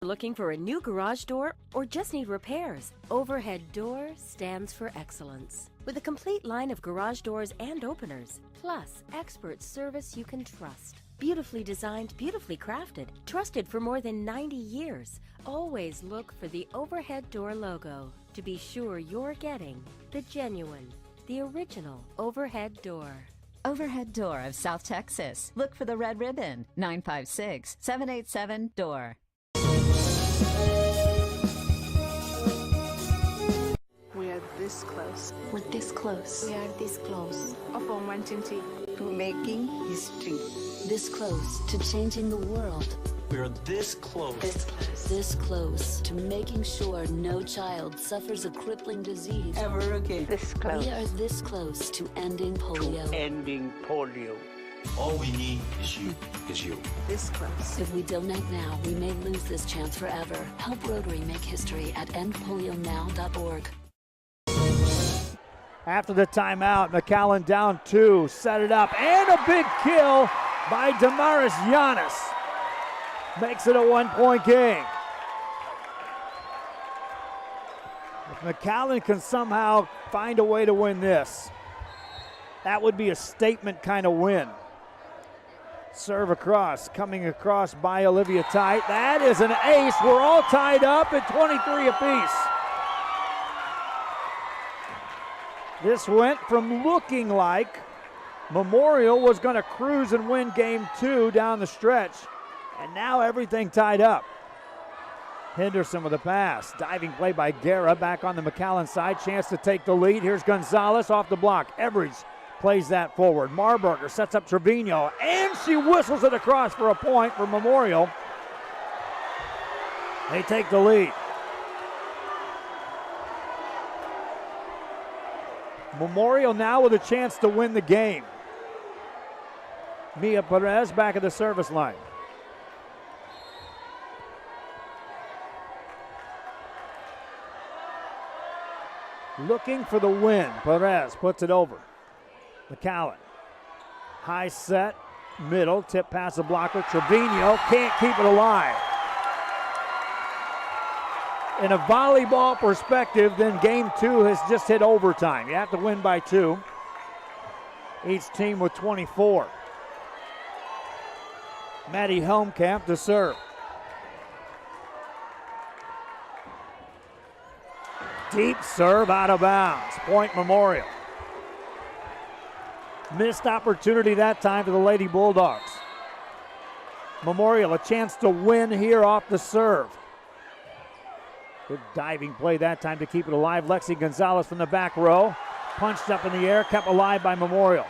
Looking for a new garage door or just need repairs? Overhead Door stands for excellence. With a complete line of garage doors and openers, plus expert service you can trust. Beautifully designed, beautifully crafted, trusted for more than 90 years. Always look for the Overhead Door logo to be sure you're getting the genuine, the original Overhead Door. Overhead Door of South Texas. Look for the red ribbon. 956-787-DOOR. We are this close. We're this close. We are this close. Of wanting to making history. This close to changing the world. We're this close. This close. This close to making sure no child suffers a crippling disease ever again. This close. We are this close to ending polio. Ending polio. All we need is you. This close. If we donate now, we may lose this chance forever. Help Rotary make history at endpolionow.org. After the timeout, Mcallen down 2, set it up, and a big kill by Damaris Yanis. Makes it a 1-point game. Mcallen can somehow find a way to win this, that would be a statement kind of win. Serve across, coming across by Olivia Tite. That is an ace. We're all tied up at 23 apiece. This went from looking like Memorial was going to cruise and win game 2 down the stretch, and now everything tied up. Henderson with a pass. Diving play by Guerra back on the Mcallen side. Chance to take the lead. Here's Gonzales off the block. Everage plays that forward. Marburger sets up Trevio, and she whistles it across for a point for Memorial. They take the lead. Memorial now with a chance to win the game. Mia Perez back at the service line. Looking for the win. Perez puts it over. Mcallen. High set, middle, tip past the blocker. Trevio can't keep it alive. In a volleyball perspective, then game 2 has just hit overtime. You have to win by 2. Each team with 24. Maddie Helmkamp to serve. Deep serve out of bounds. Point Memorial. Missed opportunity that time for the Lady Bulldogs. Memorial a chance to win here off the serve. Good diving play that time to keep it alive. Lexy Gonzalez from the back row. Punched up in the air, kept alive by Memorial.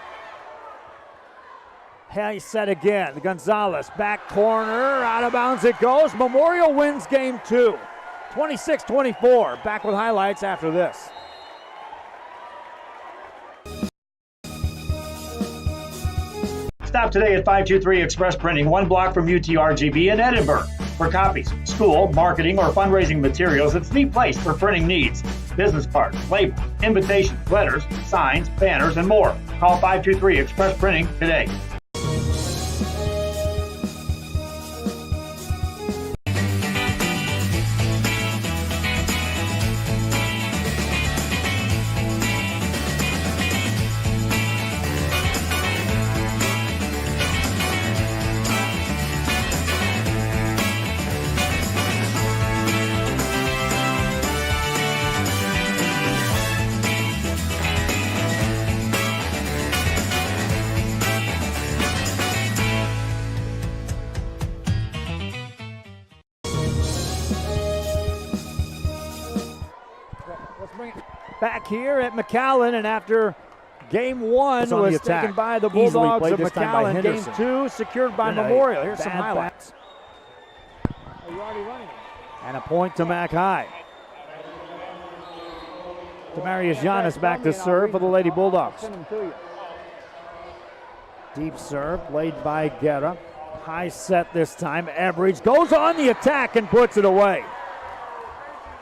High set again. Gonzalez, back corner, out of bounds it goes. Memorial wins game 2. 26-24. Back with highlights after this. Stop today at 523 Express Printing, 1 block from UTRGB in Edinburgh. For copies, school, marketing, or fundraising materials, it's the place for printing needs. Business cards, labels, invitations, letters, signs, banners, and more. Call 523 Express Printing today. Back here at Mcallen, and after game 1 was taken by the Bulldogs of Mcallen, game 2 secured by Memorial. Here's some highlights. Are you already running? And a point to Mac High. Demarius Yanis back to serve for the Lady Bulldogs. Deep serve played by Guerra. High set this time. Everage goes on the attack and puts it away.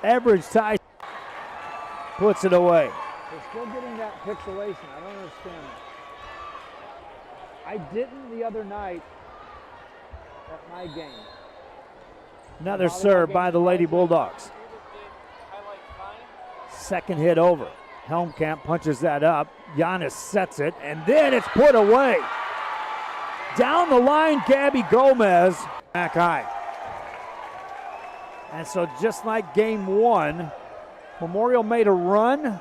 Everage ties. Puts it away. They're still getting that pixelation. I don't understand that. I didn't the other night at my game. Another serve by the Lady Bulldogs. Second hit over. Helmkamp punches that up. Yanis sets it, and then it's put away. Down the line, Gabby Gomez. Back high. And so just like game 1, Memorial made a run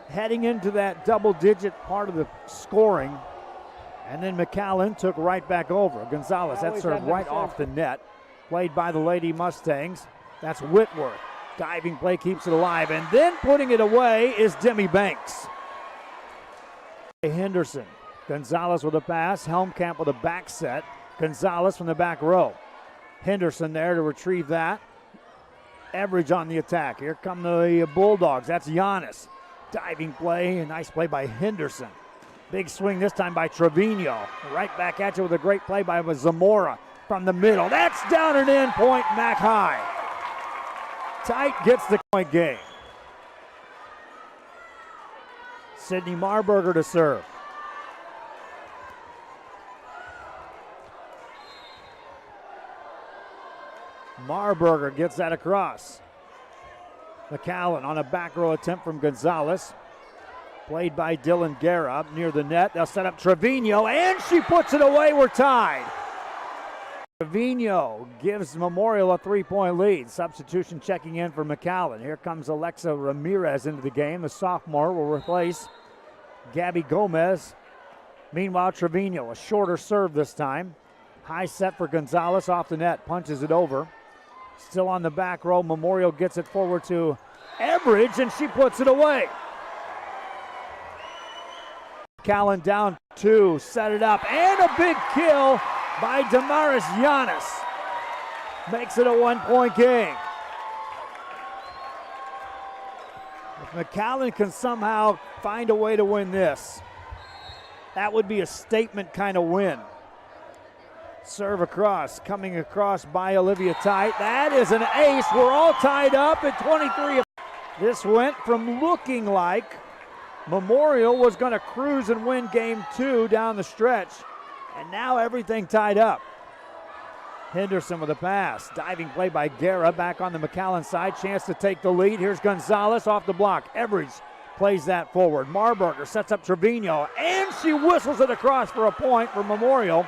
heading into that double-digit part of the scoring, and then Mcallen took right back over. Gonzales, that served right off the net, played by the Lady Mustangs. That's Whitworth. Diving play keeps it alive, and then putting it away is Demi Banks. Henderson. Gonzales with a pass. Helmkamp with a back set. Gonzales from the back row. Henderson there to retrieve that. Everage on the attack. Here come the Bulldogs. That's Yanis. Diving play, a nice play by Henderson. Big swing this time by Trevio. Right back at you with a great play by Zamora from the middle. That's down and in, point Mac High. Tite gets the point game. Sydney Marburger to serve. Marburger gets that across. Mcallen on a back row attempt from Gonzales. Played by Dylan Guerra up near the net. They'll set up Trevio, and she puts it away. We're tied. Trevio gives Memorial a 3-point lead. Substitution checking in for Mcallen. Here comes Alexa Ramirez into the game. The sophomore will replace Gabby Gomez. Meanwhile, Trevio, a shorter serve this time. High set for Gonzales off the net, punches it over. Still on the back row, Memorial gets it forward to Everage, and she puts it away. Mcallen down 2, set it up, and a big kill by Damaris Yanis. Makes it a 1-point game. If Mcallen can somehow find a way to win this, that would be a statement kind of win. Serve across, coming across by Olivia Tite. That is an ace. We're all tied up at 23. This went from looking like Memorial was going to cruise and win game 2 down the stretch, and now everything tied up. Henderson with a pass. Diving play by Guerra back on the Mcallen side. Chance to take the lead. Here's Gonzales off the block. Everage plays that forward. Marburger sets up Trevio, and she whistles it across for a point for Memorial.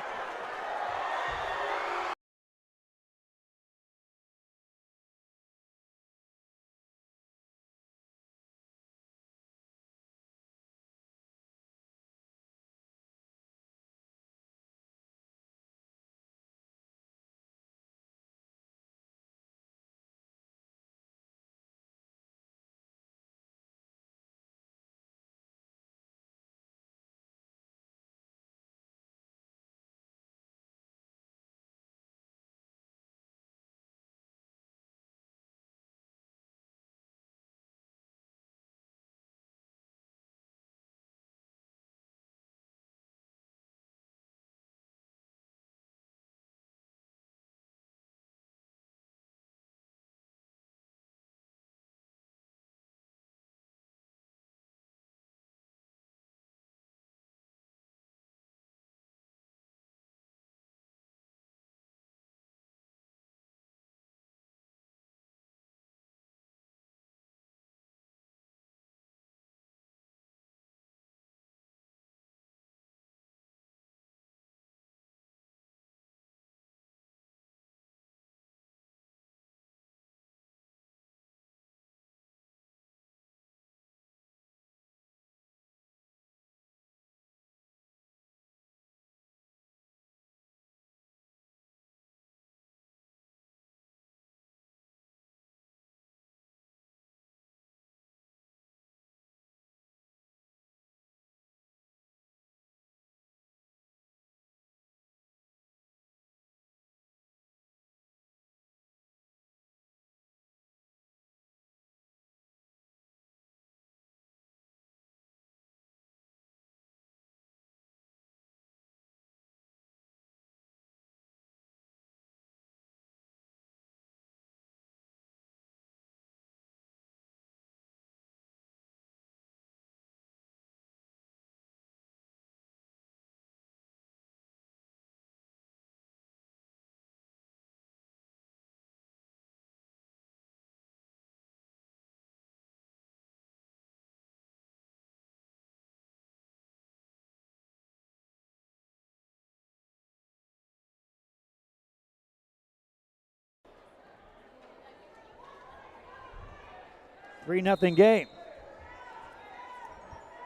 Three-0 game.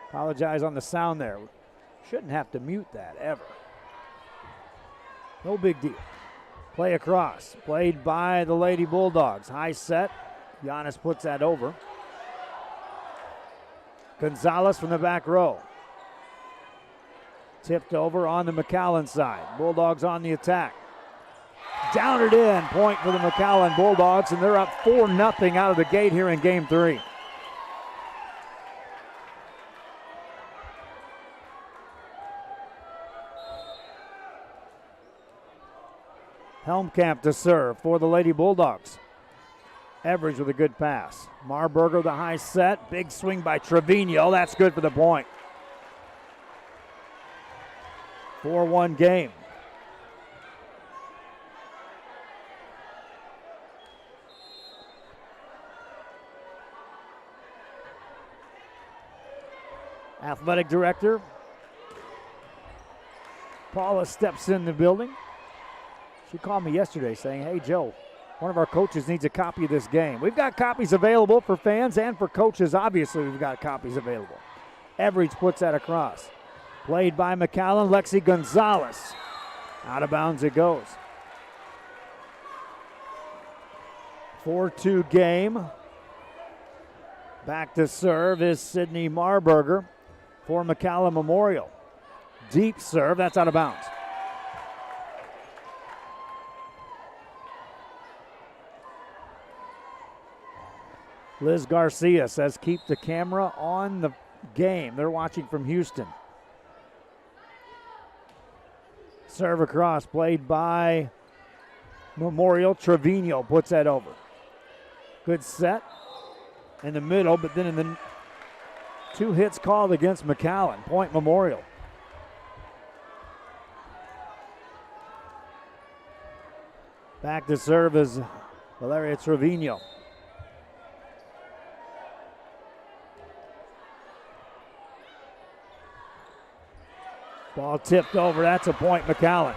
Apologize on the sound there. Shouldn't have to mute that ever. No big deal. Play across. Played by the Lady Bulldogs. High set. Yanis puts that over. Gonzales from the back row. Tipped over on the Mcallen side. Bulldogs on the attack. Down it in. Point for the Mcallen Bulldogs, and they're up 4-0 out of the gate here in game 3. Helm to serve for the Lady Bulldogs. Everage with a good pass. Marburger the high set. Big swing by Trevio. That's good for the point. 4-1 game. Athletic director Paula steps in the building. She called me yesterday saying, hey, Joe, one of our coaches needs a copy of this game. We've got copies available for fans and for coaches. Obviously, we've got copies available. Everage puts that across. Played by Mcallen, Lexy Gonzalez. Out of bounds it goes. 4-2 game. Back to serve is Sydney Marburger for Mcallen Memorial. Deep serve, that's out of bounds. Liz Garcia says keep the camera on the game. They're watching from Houston. Serve across, played by Memorial. Trevio puts that over. Good set in the middle, but then in the 2 hits called against Mcallen. Point Memorial. Back to serve is Valeria Trevino. Ball tipped over. That's a point, Mcallen.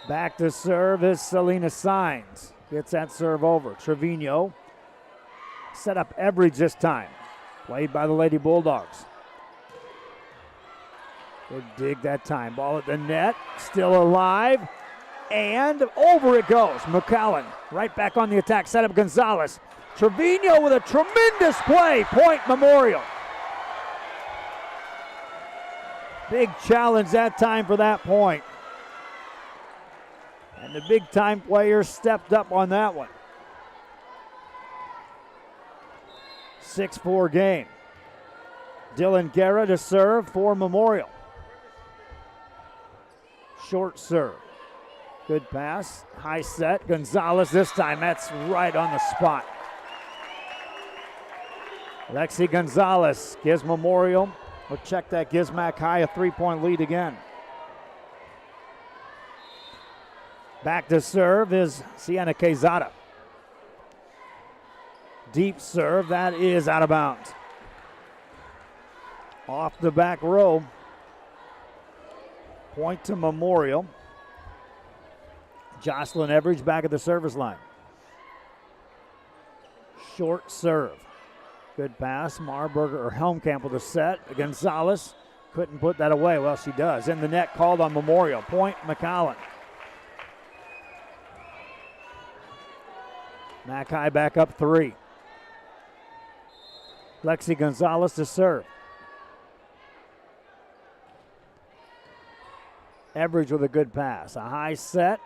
Back to serve is Selena Signs. Gets that serve over. Trevino set up Everage this time. Played by the Lady Bulldogs. Good dig that time. Ball at the net. Still alive. And over it goes. Mcallen right back on the attack. Set up Gonzales. Trevino with a tremendous play. Point Memorial. Big challenge that time for that point. And the big time player stepped up on that one. 6-4 game. Dylan Guerra to serve for Memorial. Short serve. Good pass. High set. Gonzales this time. That's right on the spot. Lexy Gonzalez gives Memorial, or check that, gives Macao a 3-point lead again. Back to serve is Sienna Quezada. Deep serve, that is out of bounds. Off the back row. Point to Memorial. Jocelyn Everage back at the service line. Short serve. Good pass. Marburger or Helm with the set. Gonzales couldn't put that away. Well, she does. In the net, called on Memorial. Point Mcallen. Macao back up 3. Lexy Gonzalez to serve. Everage with a good pass. A high set.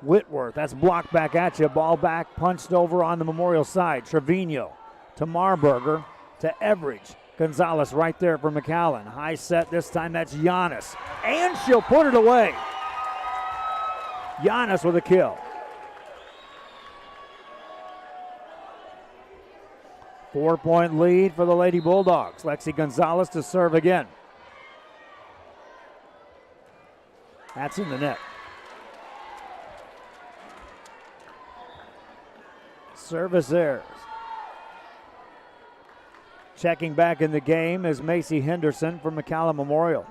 Whitworth, that's blocked back at you. Ball back, punched over on the Memorial side. Trevino to Marburger to Everage. Gonzales right there for Mcallen. High set this time, that's Yanis. And she'll put it away. Yanis with a kill. 4-point lead for the Lady Bulldogs. Lexy Gonzalez to serve again. That's in the net. Service errors. Checking back in the game is Macy Henderson from Mcallen Memorial.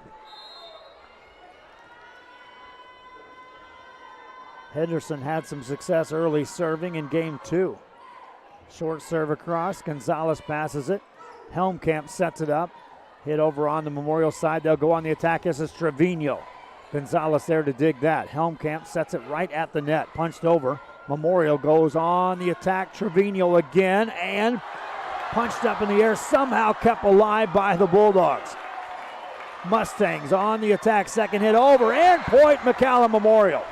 Henderson had some success early serving in game 2. Short serve across. Gonzales passes it. Helmkamp sets it up. Hit over on the Memorial side. They'll go on the attack. This is Trevino. Gonzales there to dig that. Helmkamp sets it right at the net. Punched over. Memorial goes on the attack. Trevino again and punched up in the air. Somehow kept alive by the Bulldogs. Mustangs on the attack. Second hit over and point Mcallen Memorial.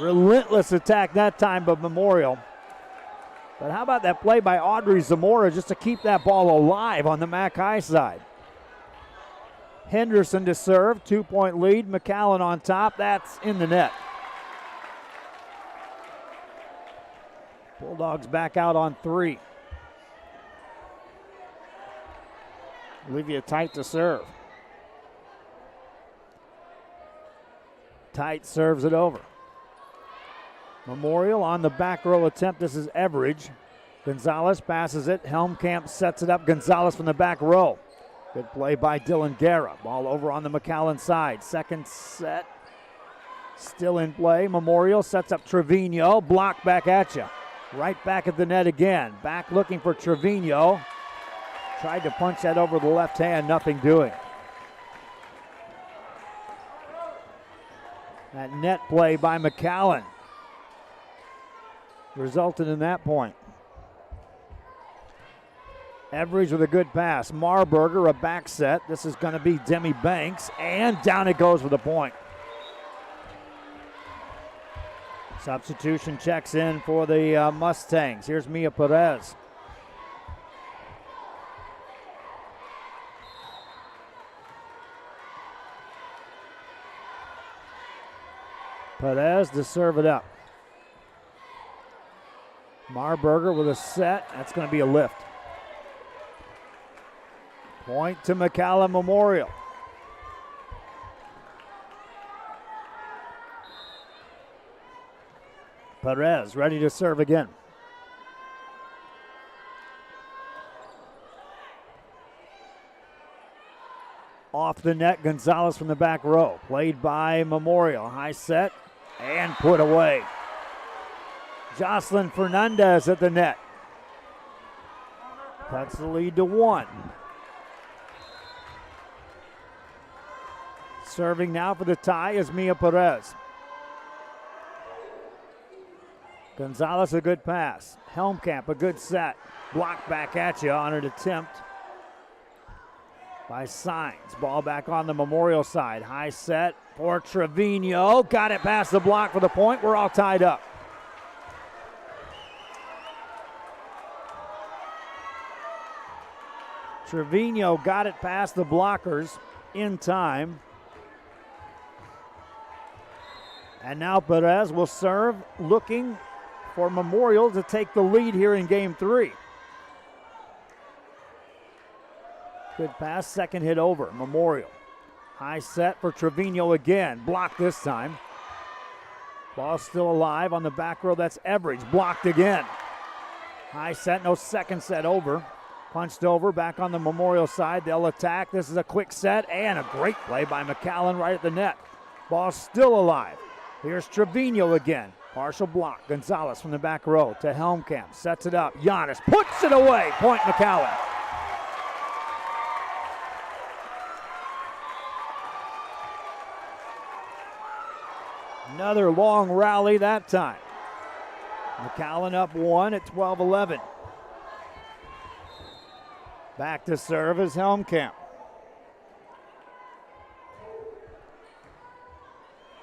Relentless attack that time by Memorial. But how about that play by Audrey Zamora just to keep that ball alive on the Macao side. Henderson to serve, 2-point lead. Mcallen on top, that's in the net. Bulldogs back out on 3. Olivia Tight to serve. Tight serves it over. Memorial on the back row attempt. This is Everage. Gonzales passes it. Helm sets it up. Gonzales from the back row. Good play by Dylan Guerra. Ball over on the Mcallen side. Second set. Still in play. Memorial sets up Trevio. Block back at you. Right back at the net again. Back looking for Trevio. Tried to punch that over the left hand. Nothing doing. That net play by Mcallen resulted in that point. Everage with a good pass. Marburger, a back set. This is going to be Demi Banks, and down it goes with a point. Substitution checks in for the Mustangs. Here's Mia Perez. Perez to serve it up. Marburger with a set. That's going to be a lift. Point to Mcallen Memorial. Perez ready to serve again. Off the net, Gonzales from the back row. Played by Memorial. High set and put away. Jocelyn Fernandez at the net. Cuts the lead to 1. Serving now for the tie is Mia Perez. Gonzales a good pass. Helmkamp a good set. Block back at you on an attempt by Signs. Ball back on the Memorial side. High set for Trevio. Got it past the block for the point. We're all tied up. Trevio got it past the blockers in time. And now Perez will serve, looking for Memorial to take the lead here in game 3. Good pass, second hit over, Memorial. High set for Trevio again, blocked this time. Ball still alive on the back row, that's Everage, blocked again. High set, no second set over. Punched over, back on the Memorial side, they'll attack. This is a quick set and a great play by Mcallen right at the net. Ball still alive. Here's Trevio again. Partial block. Gonzales from the back row to Helmkamp. Sets it up. Yanis puts it away. Point Mcallen. Another long rally that time. Mcallen up 1 at 12-11. Back to serve is Helmkamp.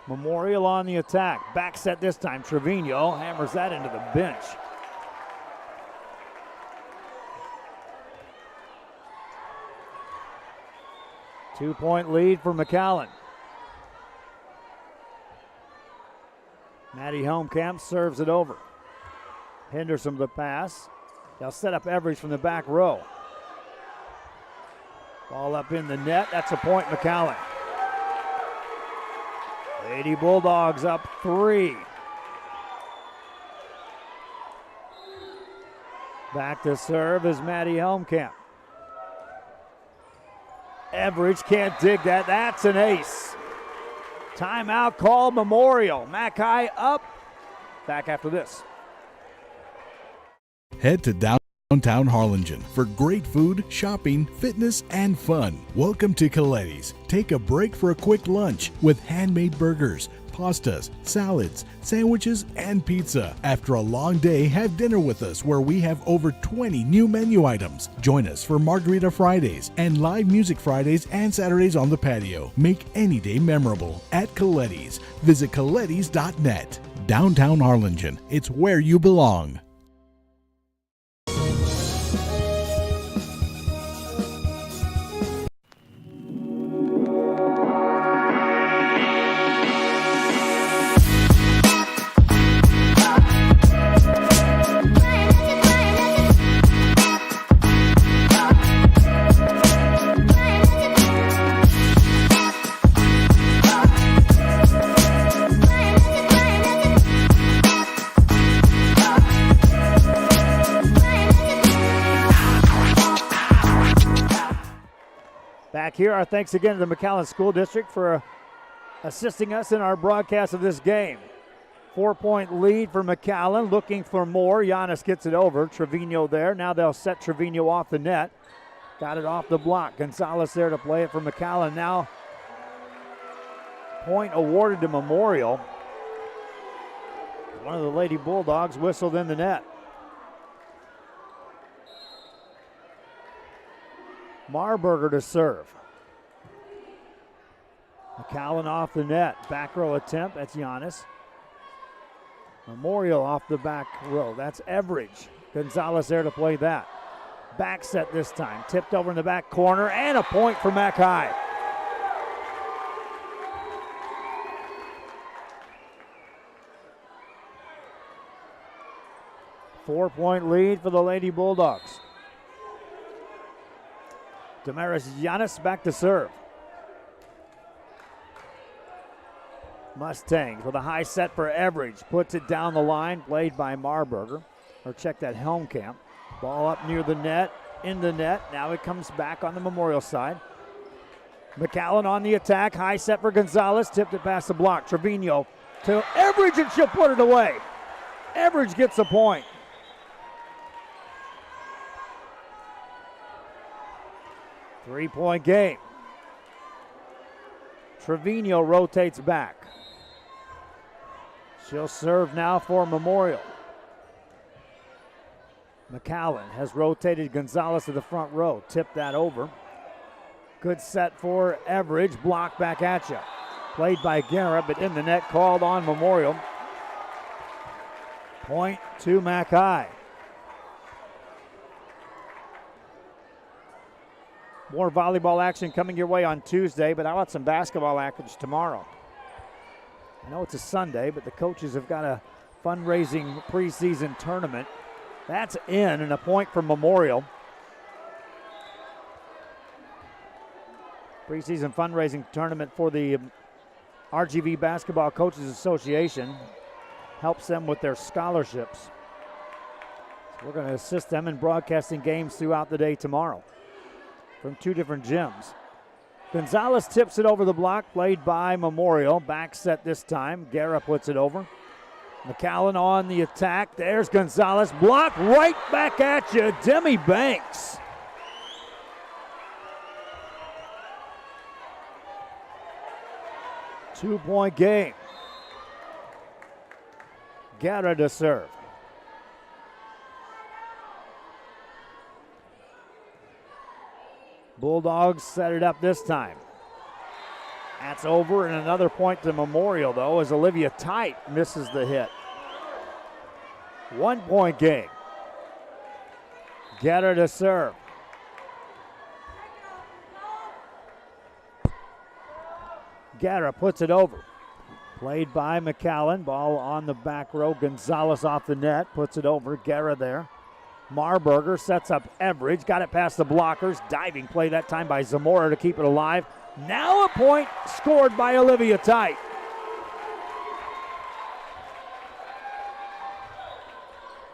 Memorial on the attack. Back set this time. Trevio hammers that into the bench. Two-point lead for Mcallen. Maddie Helmkamp serves it over. Henderson with the pass. They'll set up Everage from the back row. Ball up in the net. That's a point, Mcallen. Lady Bulldogs up 3. Back to serve is Maddie Helmkamp. Everage can't dig that. That's an ace. Timeout called Memorial. Macao up. Back after this. Head to downtown Harlingen for great food, shopping, fitness, and fun. Welcome to Coletti's. Take a break for a quick lunch with handmade burgers, pastas, salads, sandwiches, and pizza. After a long day, have dinner with us where we have over 20 new menu items. Join us for Margarita Fridays and live music Fridays and Saturdays on the patio. Make any day memorable at Coletti's. Visit colettis.net. Downtown Harlingen. It's where you belong. Back here, our thanks again to the Mcallen School District for assisting us in our broadcast of this game. 4-point lead for Mcallen, looking for more. Yanis gets it over. Trevino there. Now they'll set Trevino off the net. Got it off the block. Gonzales there to play it for Mcallen. Now, point awarded to Memorial. One of the Lady Bulldogs whistled in the net. Marburger to serve. Mcallen off the net. Back row attempt. That's Yanis. Memorial off the back row. That's Everage. Gonzales there to play that. Back set this time. Tipped over in the back corner. And a point for Macao. Four-point lead for the Lady Bulldogs. Damaris Yanis back to serve. Mustangs with a high set for Everage. Puts it down the line, played by Marburger. Or check that Helm camp. Ball up near the net, in the net. Now it comes back on the Memorial side. Mcallen on the attack. High set for Gonzales. Tipped it past the block. Trevino to Everage, and she'll put it away. Everage gets a point. Three-point game. Trevino rotates back. She'll serve now for Memorial. Mcallen has rotated Gonzales to the front row. Tipped that over. Good set for Everage. Block back at you. Played by Guerra, but in the net, called on Memorial. Point to Macao. More volleyball action coming your way on Tuesday, but how about some basketball action tomorrow? I know it's a Sunday, but the coaches have got a fundraising preseason tournament. That's in, and a point for Memorial. Preseason fundraising tournament for the RGV Basketball Coaches Association. Helps them with their scholarships. So we're going to assist them in broadcasting games throughout the day tomorrow from two different gyms. Gonzales tips it over the block, played by Memorial. Back set this time. Guerra puts it over. Mcallen on the attack. There's Gonzales. Block right back at you. Demi Banks. Two-point game. Guerra to serve. Bulldogs set it up this time. That's over, and another point to Memorial, though, as Olivia Tite misses the hit. 1-point game. Guerra to serve. Guerra puts it over. Played by Mcallen. Ball on the back row. Gonzales off the net. Puts it over. Guerra there. Marburger sets up Everage. Got it past the blockers. Diving play that time by Zamora to keep it alive. Now a point scored by Olivia Tite.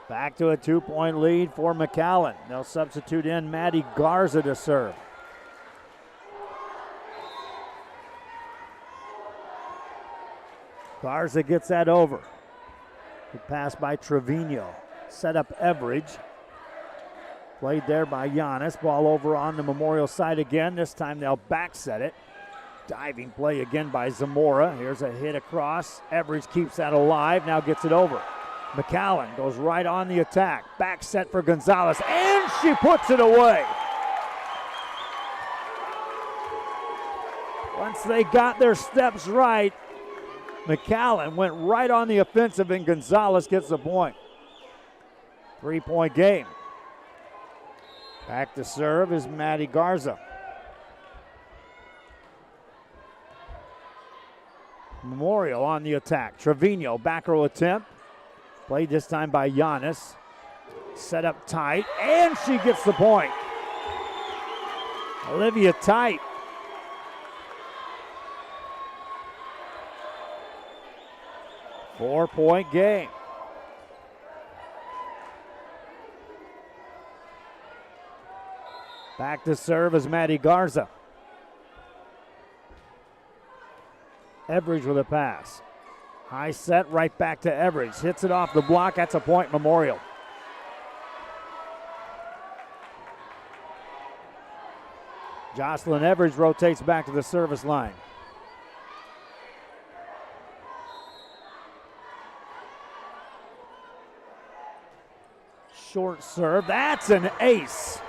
Back to a 2-point lead for Mcallen. They'll substitute in Maddie Garza to serve. Garza gets that over. Good pass by Trevino. Set up Everage. Played there by Yanis. Ball over on the Memorial side again. This time they'll back set it. Diving play again by Zamora. Here's a hit across. Everage keeps that alive. Now gets it over. Mcallen goes right on the attack. Back set for Gonzales. And she puts it away. Once they got their steps right, Mcallen went right on the offensive, and Gonzales gets the point. 3-point game. Back to serve is Maddie Garza. Memorial on the attack. Trevino, back row attempt. Played this time by Yanis. Set up tight, and she gets the point. Olivia Tite. Four-point game. Back to serve is Maddie Garza. Everage with a pass. High set, right back to Everage. Hits it off the block. That's a point, Memorial. Jocelyn Everage rotates back to the service line. Short serve. That's an ace.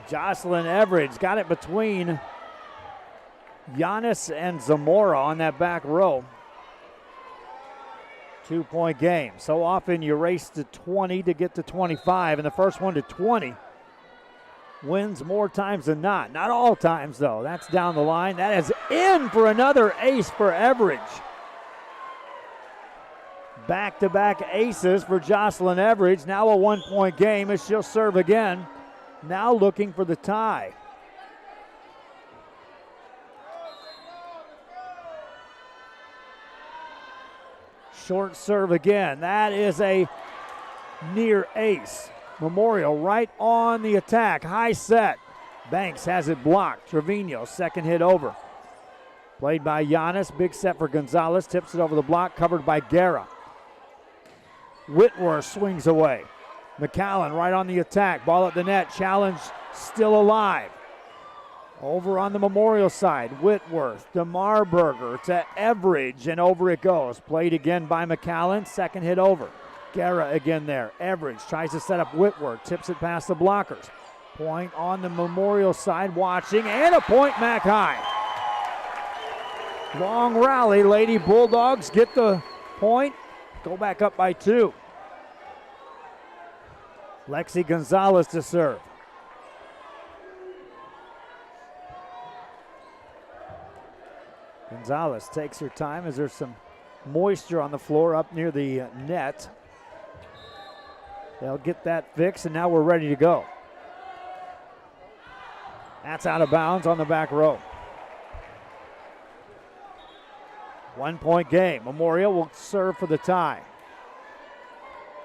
Jocelyn Everage got it between Yanis and Zamora on that back row. 2-point game. So often you race to 20 to get to 25, and the first one to 20 wins more times than not. Not all times, though. That's down the line. That is in for another ace for Everage. Back-to-back aces for Jocelyn Everage. Now a 1-point game as she'll serve again. Now looking for the tie. Short serve again. That is a near ace. Memorial right on the attack. High set. Banks has it blocked. Trevino, second hit over. Played by Yanis. Big set for Gonzales. Tips it over the block. Covered by Guerra. Whitworth swings away. Mcallen right on the attack. Ball at the net. Challenge still alive. Over on the Memorial side. Whitworth to Marburger to Everage, and over it goes. Played again by Mcallen. Second hit over. Guerra again there. Everage tries to set up Whitworth. Tips it past the blockers. Point on the Memorial side. Watching, and a point Mac High. Long rally. Lady Bulldogs get the point. Go back up by 2. Lexy Gonzalez to serve. Gonzalez takes her time as there's some moisture on the floor up near the net. They'll get that fixed, and now we're ready to go. That's out of bounds on the back row. 1-point game. Memorial will serve for the tie.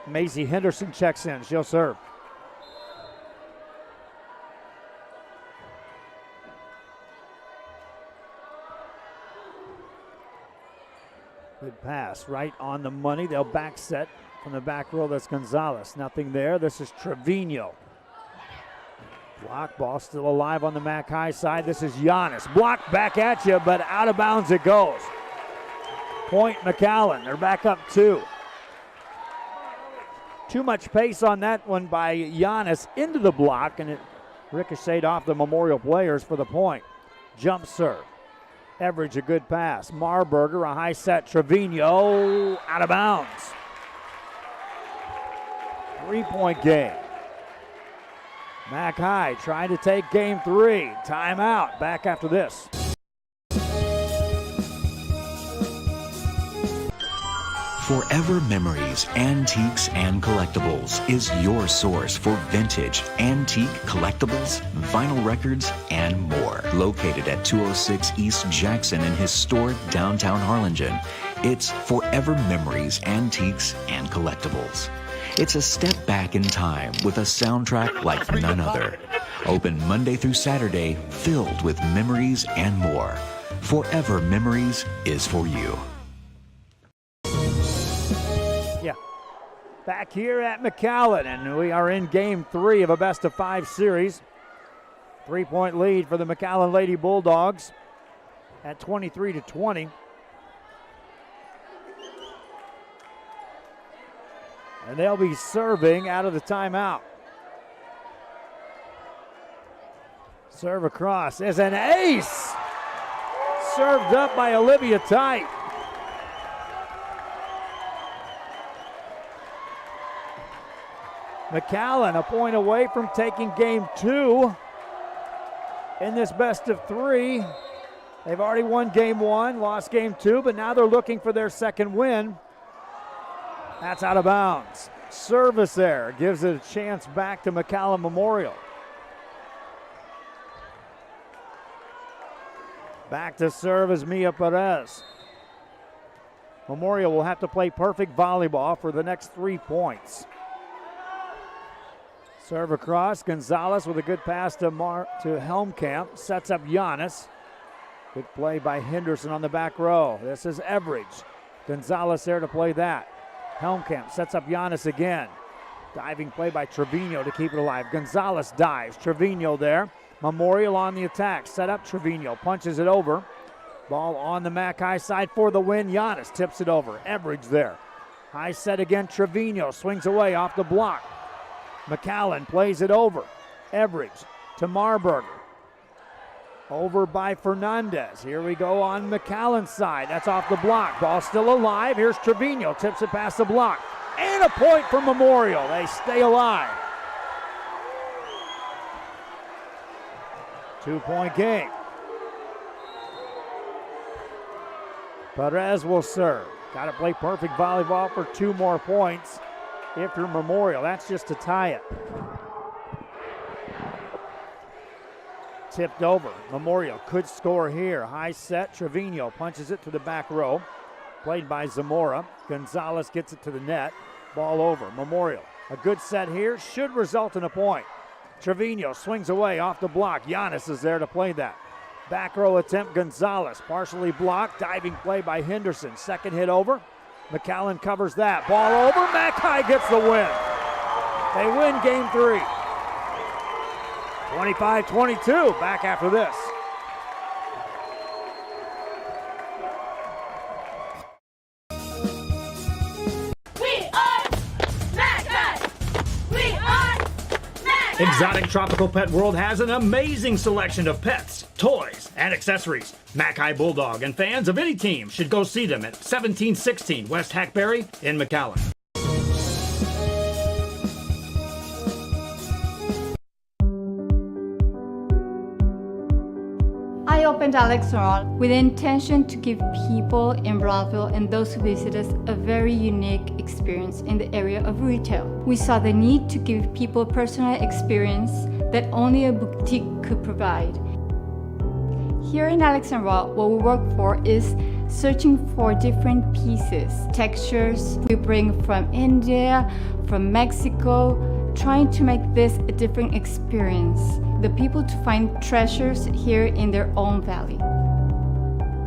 Maisie Henderson checks in. She'll serve. Good pass right on the money. They'll back set from the back row. That's Gonzales. Nothing there. This is Trevino. Block ball still alive on the Mac High side. This is Yanis. Block back at you, but out of bounds it goes. Point Mcallen. They're back up 2. Too much pace on that one by Yanis into the block, and it ricocheted off the Memorial players for the point. Jump serve. Everage a good pass. Marburger a high set. Trevino out of bounds. 3-point game. Mac High trying to take game 3. Timeout. Back after this. Forever Memories, Antiques, and Collectibles is your source for vintage, antique collectibles, vinyl records, and more. Located at 206 East Jackson in historic downtown Harlingen, it's Forever Memories, Antiques, and Collectibles. It's a step back in time with a soundtrack like none other. Open Monday through Saturday, filled with memories and more. Forever Memories is for you. Back here at Mcallen, and we are in game 3 of a best-of-5 series. 3-point lead for the Mcallen Lady Bulldogs at 23-20. And they'll be serving out of the timeout. Serve across is an ace! Served up by Olivia Tite. Mcallen a point away from taking game 2 in this best of 3. They've already won game 1, lost game 2, but now they're looking for their second win. That's out of bounds. Service there gives it a chance back to Mcallen Memorial. Back to serve is Mia Perez. Memorial will have to play perfect volleyball for the next 3 points. Serve across. Gonzales with a good pass to Helm Camp. Sets up Yanis. Good play by Henderson on the back row. This is Everage. Gonzales there to play that. Helmkamp sets up Yanis again. Diving play by Trevino to keep it alive. Gonzales dives. Trevino there. Memorial on the attack. Set up Trevino. Punches it over. Ball on the Macao side for the win. Yanis tips it over. Everage there. High set again. Trevino swings away off the block. Mcallen plays it over. Everage to Marburger. Over by Fernandez. Here we go on Mcallen's side. That's off the block. Ball still alive. Here's Trevino. Tips it past the block. And a point for Memorial. They stay alive. 2-point game. Perez will serve. Got to play perfect volleyball for 2 more points if you're Memorial. That's just to tie it. Tipped over. Memorial could score here. High set. Trevino punches it to the back row. Played by Zamora. Gonzales gets it to the net. Ball over. Memorial. A good set here. Should result in a point. Trevino swings away off the block. Yanis is there to play that. Back row attempt. Gonzales partially blocked. Diving play by Henderson. Second hit over. Mcallen covers that. Ball over. Macao gets the win. They win game 3. 25-22. Back after this. Exotic Tropical Pet World has an amazing selection of pets, toys, and accessories. Macao Bulldog and fans of any team should go see them at 1716 West Hackberry in Mcallen. I opened Alex with the intention to give people in Broadville and those who visit us a very unique experience in the area of retail. We saw the need to give people a personal experience that only a boutique could provide. Here in Alex & Raw, what we work for is searching for different pieces, textures we bring from India, from Mexico, trying to make this a different experience. The people to find treasures here in their own valley.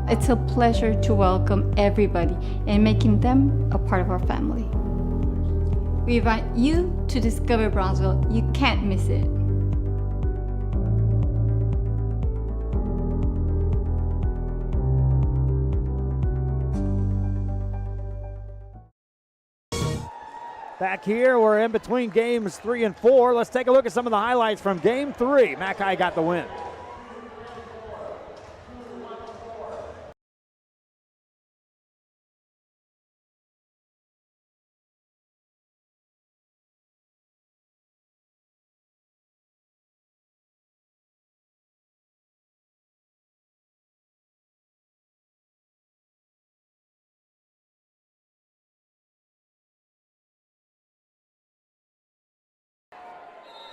It's a pleasure to welcome everybody and making them a part of our family. We invite you to discover Brownsville. You can't miss it. Back here, we're in between games 3 and 4. Let's take a look at some of the highlights from game 3. Macao got the win.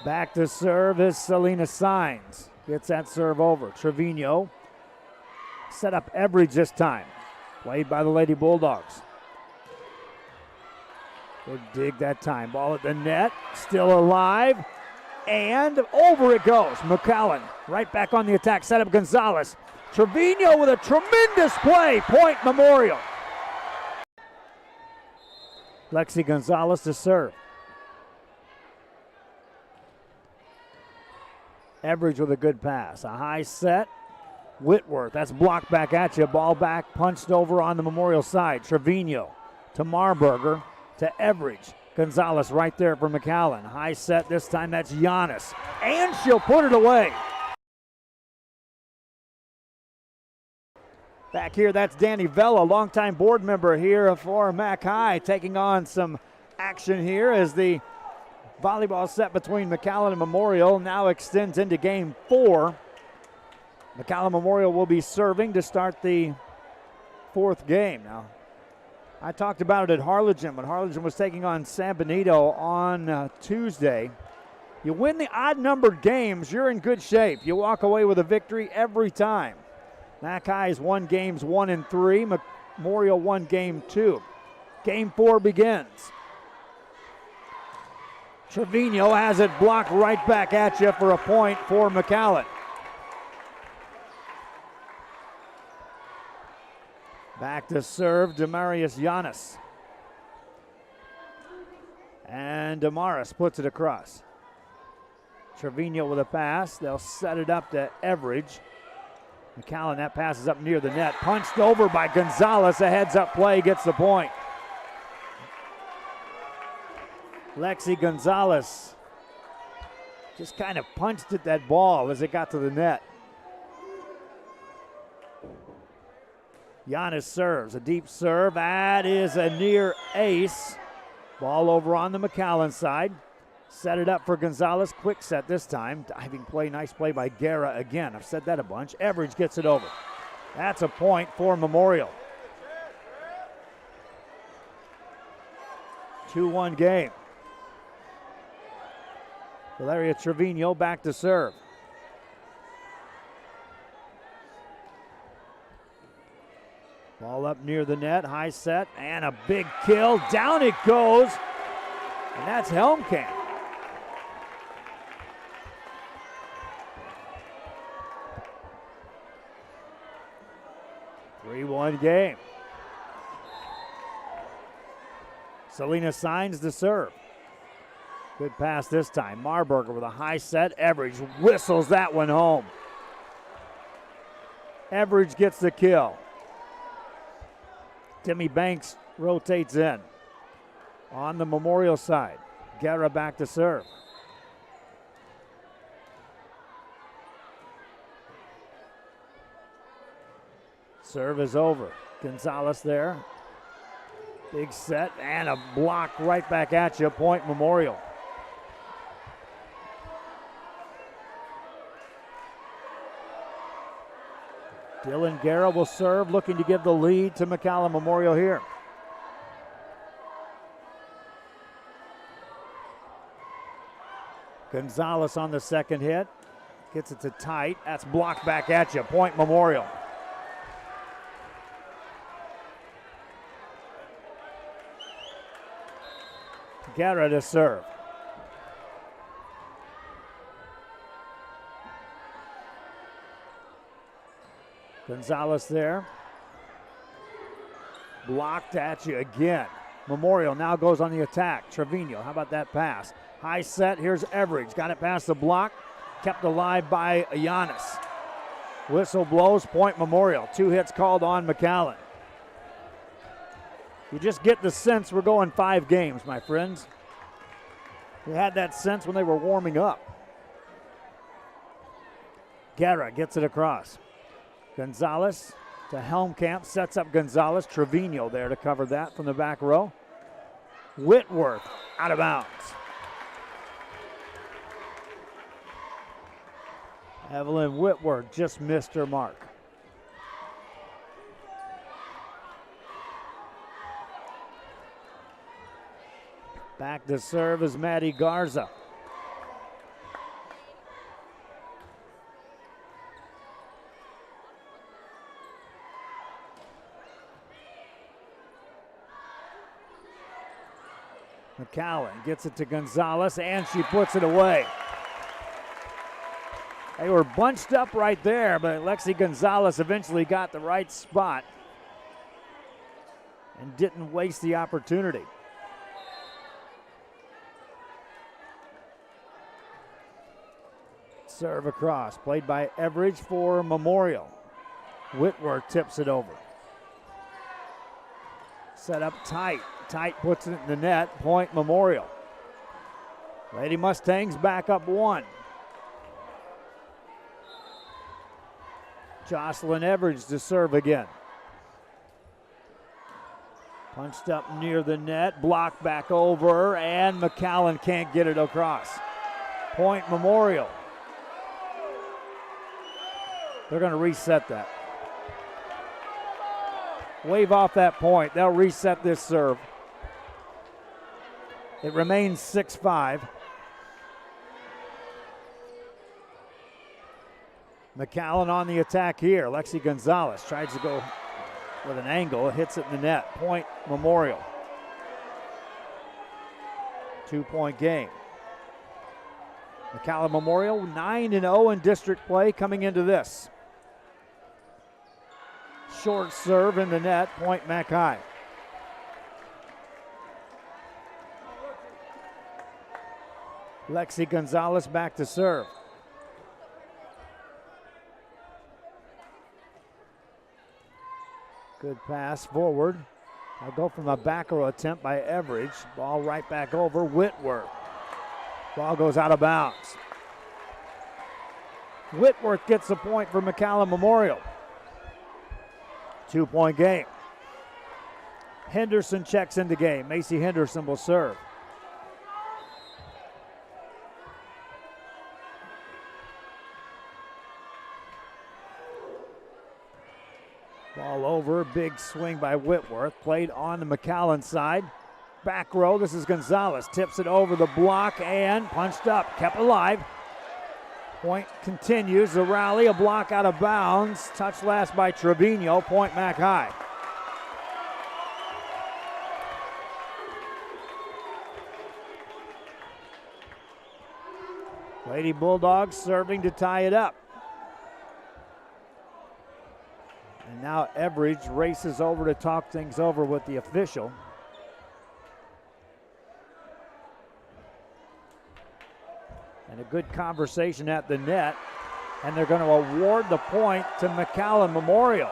Back to serve is Selena Signs. Gets that serve over. Trevino set up Everage this time. Played by the Lady Bulldogs. Good dig that time. Ball at the net. Still alive. And over it goes. Mcallen right back on the attack. Set up Gonzales. Trevino with a tremendous play. Point Memorial. Lexy Gonzalez to serve. Everage with a good pass. A high set. Whitworth, that's blocked back at you. Ball back, punched over on the Memorial side. Trevino to Marburger to Everage. Gonzales right there for Mcallen. High set this time, that's Yanis. And she'll put it away. Back here, that's Danny Vella, longtime board member here for Macao, taking on some action here as the volleyball set between Mcallen and Memorial now extends into game 4. Mcallen Memorial will be serving to start the 4th game. Now, I talked about it at Harlingen when Harlingen was taking on San Benito on Tuesday. You win the odd-numbered games, you're in good shape. You walk away with a victory every time. Macau's won games 1 and 3. Memorial won game 2. Game 4 begins. Trevino has it blocked right back at you for a point for Mcallen. Back to serve, Demarius Yanis. And Damaris puts it across. Trevio with a pass. They'll set it up to Everage. Mcallen, that pass is up near the net. Punched over by Gonzales. A heads-up play gets the point. Lexy Gonzalez just kind of punched at that ball as it got to the net. Yanis serves, a deep serve. That is a near ace. Ball over on the Mcallen side. Set it up for Gonzales. Quick set this time. Diving play, nice play by Guerra again. I've said that a bunch. Everage gets it over. That's a point for Memorial. 2-1 game. Valeria Trevino back to serve. Ball up near the net, high set, and a big kill. Down it goes, and that's Helm camp. Three-1 game. Selena signs the serve. Good pass this time. Marburger with a high set. Everage whistles that one home. Everage gets the kill. Timmi Banks rotates in. On the Memorial side, Guerra back to serve. Serve is over. Gonzales there. Big set and a block right back at you. Point Memorial. Dylan Guerra will serve, looking to give the lead to Mcallen Memorial here. Gonzales on the second hit. Gets it to tight. That's blocked back at you. Point Memorial. Guerra to serve. Gonzales there. Blocked at you again. Memorial now goes on the attack. Trevino, how about that pass? High set, here's Everage. Got it past the block. Kept alive by Yanis. Whistle blows, point Memorial. 2 hits called on Mcallen. You just get the sense we're going 5 games, my friends. We had that sense when they were warming up. Guerra gets it across. Gonzales to Helmkamp, sets up Gonzales. Trevino there to cover that from the back row. Whitworth out of bounds. Evelyn Whitworth just missed her mark. Back to serve is Maddie Garza. Mcallen gets it to Gonzales, and she puts it away. They were bunched up right there, but Lexy Gonzalez eventually got the right spot and didn't waste the opportunity. Serve across, played by Everage for Memorial. Whitworth tips it over. Set up tight. Tight puts it in the net. Point Memorial. Lady Mustangs back up 1. Jocelyn Everage to serve again. Punched up near the net. Blocked back over, and Mcallen can't get it across. Point Memorial. They're going to reset that. Wave off that point. They'll reset this serve. It remains 6-5. Mcallen on the attack here. Lexy Gonzalez tries to go with an angle. Hits it in the net. Point Memorial. 2-point game. Mcallen Memorial 9-0 in district play coming into this. Short serve in the net, point Mac High. Lexy Gonzalez back to serve. Good pass forward. I'll go from a back row attempt by Everage. Ball right back over Whitworth. Ball goes out of bounds. Whitworth gets the point for Mcallen Memorial. 2-point game. Henderson checks into game. Macy Henderson will serve. Ball over, big swing by Whitworth. Played on the Mcallen side. Back row, this is Gonzales. Tips it over the block and punched up, kept alive. Point continues, the rally, a block out of bounds. Touch last by Trevino, point Mac High. Lady Bulldogs serving to tie it up. And now Everage races over to talk things over with the official. And a good conversation at the net. And they're going to award the point to Mcallen Memorial.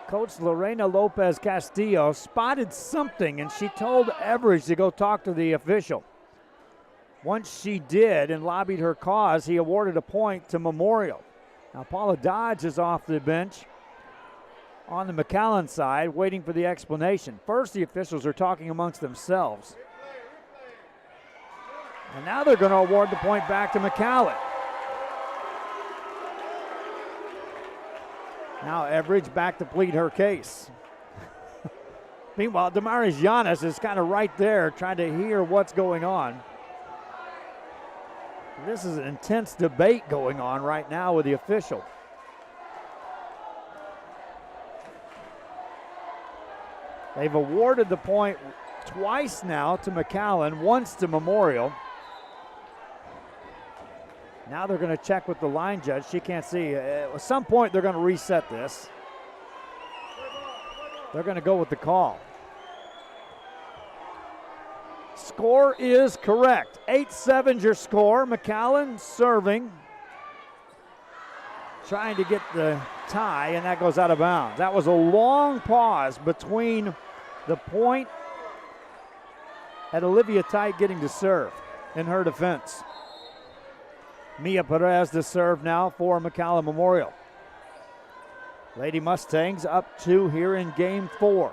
Coach Lorena Lopez Castillo spotted something and she told Everage to go talk to the official. Once she did and lobbied her cause, he awarded a point to Memorial. Now Paula Dodge is off the bench on the Mcallen side, waiting for the explanation. First, the officials are talking amongst themselves. And now they're going to award the point back to Mcallen. Now Everage back to plead her case. Meanwhile, Damaris Yanis is kind of right there trying to hear what's going on. This is an intense debate going on right now with the official. They've awarded the point twice now to Mcallen, once to Memorial. Now they're going to check with the line judge. She can't see. At some point, they're going to reset this. They're going to go with the call. Score is correct. 8-7's your score. Mcallen serving. Trying to get the tie, and that goes out of bounds. That was a long pause between the point and Olivia Tite getting to serve in her defense. Mia Perez to serve now for Mcallen Memorial. Lady Mustangs up 2 here in game 4.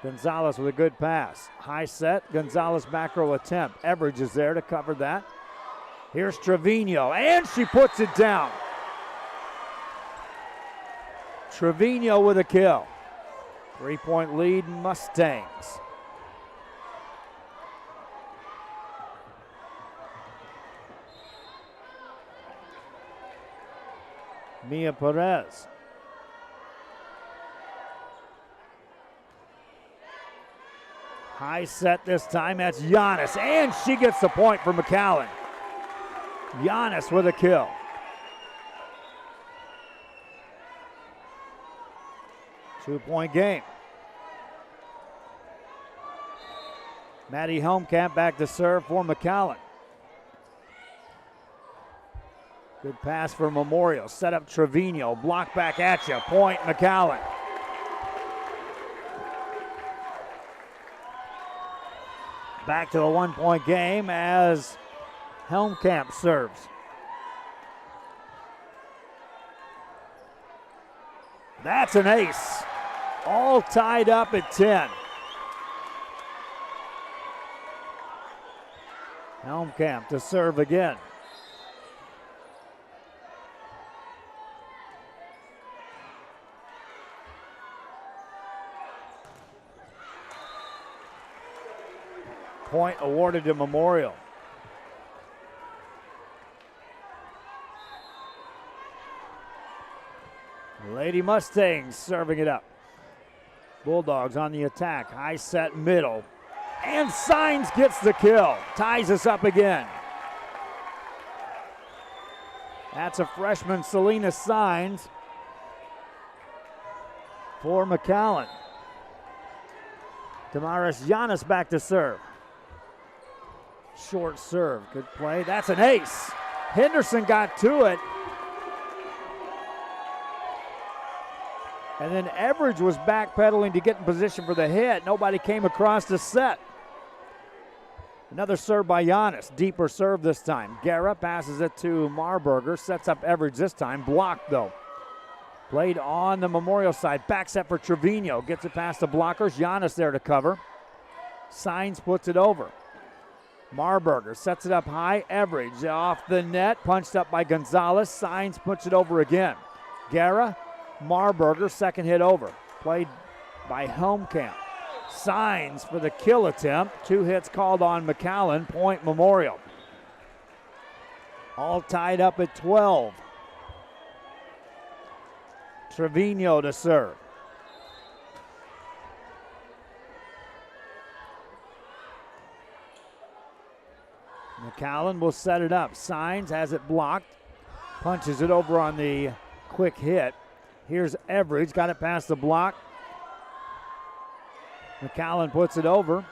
Gonzales with a good pass. High set, Gonzales back row attempt. Everage is there to cover that. Here's Trevino, and she puts it down. Trevino with a kill. 3-point lead, Mustangs. Mia Perez. High set this time, that's Yanis, and she gets the point for Mcallen. Yanis with a kill. Two-point game. Maddie Helmkamp back to serve for Mcallen. Good pass for Memorial. Set up Trevino. Block back at you. Point Mcallen. Back to the 1-point game as Helmkamp serves. That's an ace. All tied up at 10. Helmkamp to serve again. Point awarded to Memorial. Lady Mustangs serving it up. Bulldogs on the attack. High set middle. And Signs gets the kill. Ties us up again. That's a freshman, Selena Signs, for Mcallen. Damaris Yanis back to serve. Short serve. Good play. That's an ace. Henderson got to it. And then Everage was backpedaling to get in position for the hit. Nobody came across the set. Another serve by Yanis. Deeper serve this time. Guerra passes it to Marburger. Sets up Everage this time. Blocked though. Played on the Memorial side. Back set for Trevino. Gets it past the blockers. Yanis there to cover. Signs puts it over. Marburger sets it up high. Everage off the net. Punched up by Gonzales. Signs puts it over again. Guerra. Marburger, second hit over. Played by Helm. Signs for the kill attempt. 2 hits called on Mcallen. Point Memorial. All tied up at 12. Trevino to serve. Mcallen will set it up. Signs has it blocked. Punches it over on the quick hit. Here's Everage, got it past the block. Mcallen puts it over.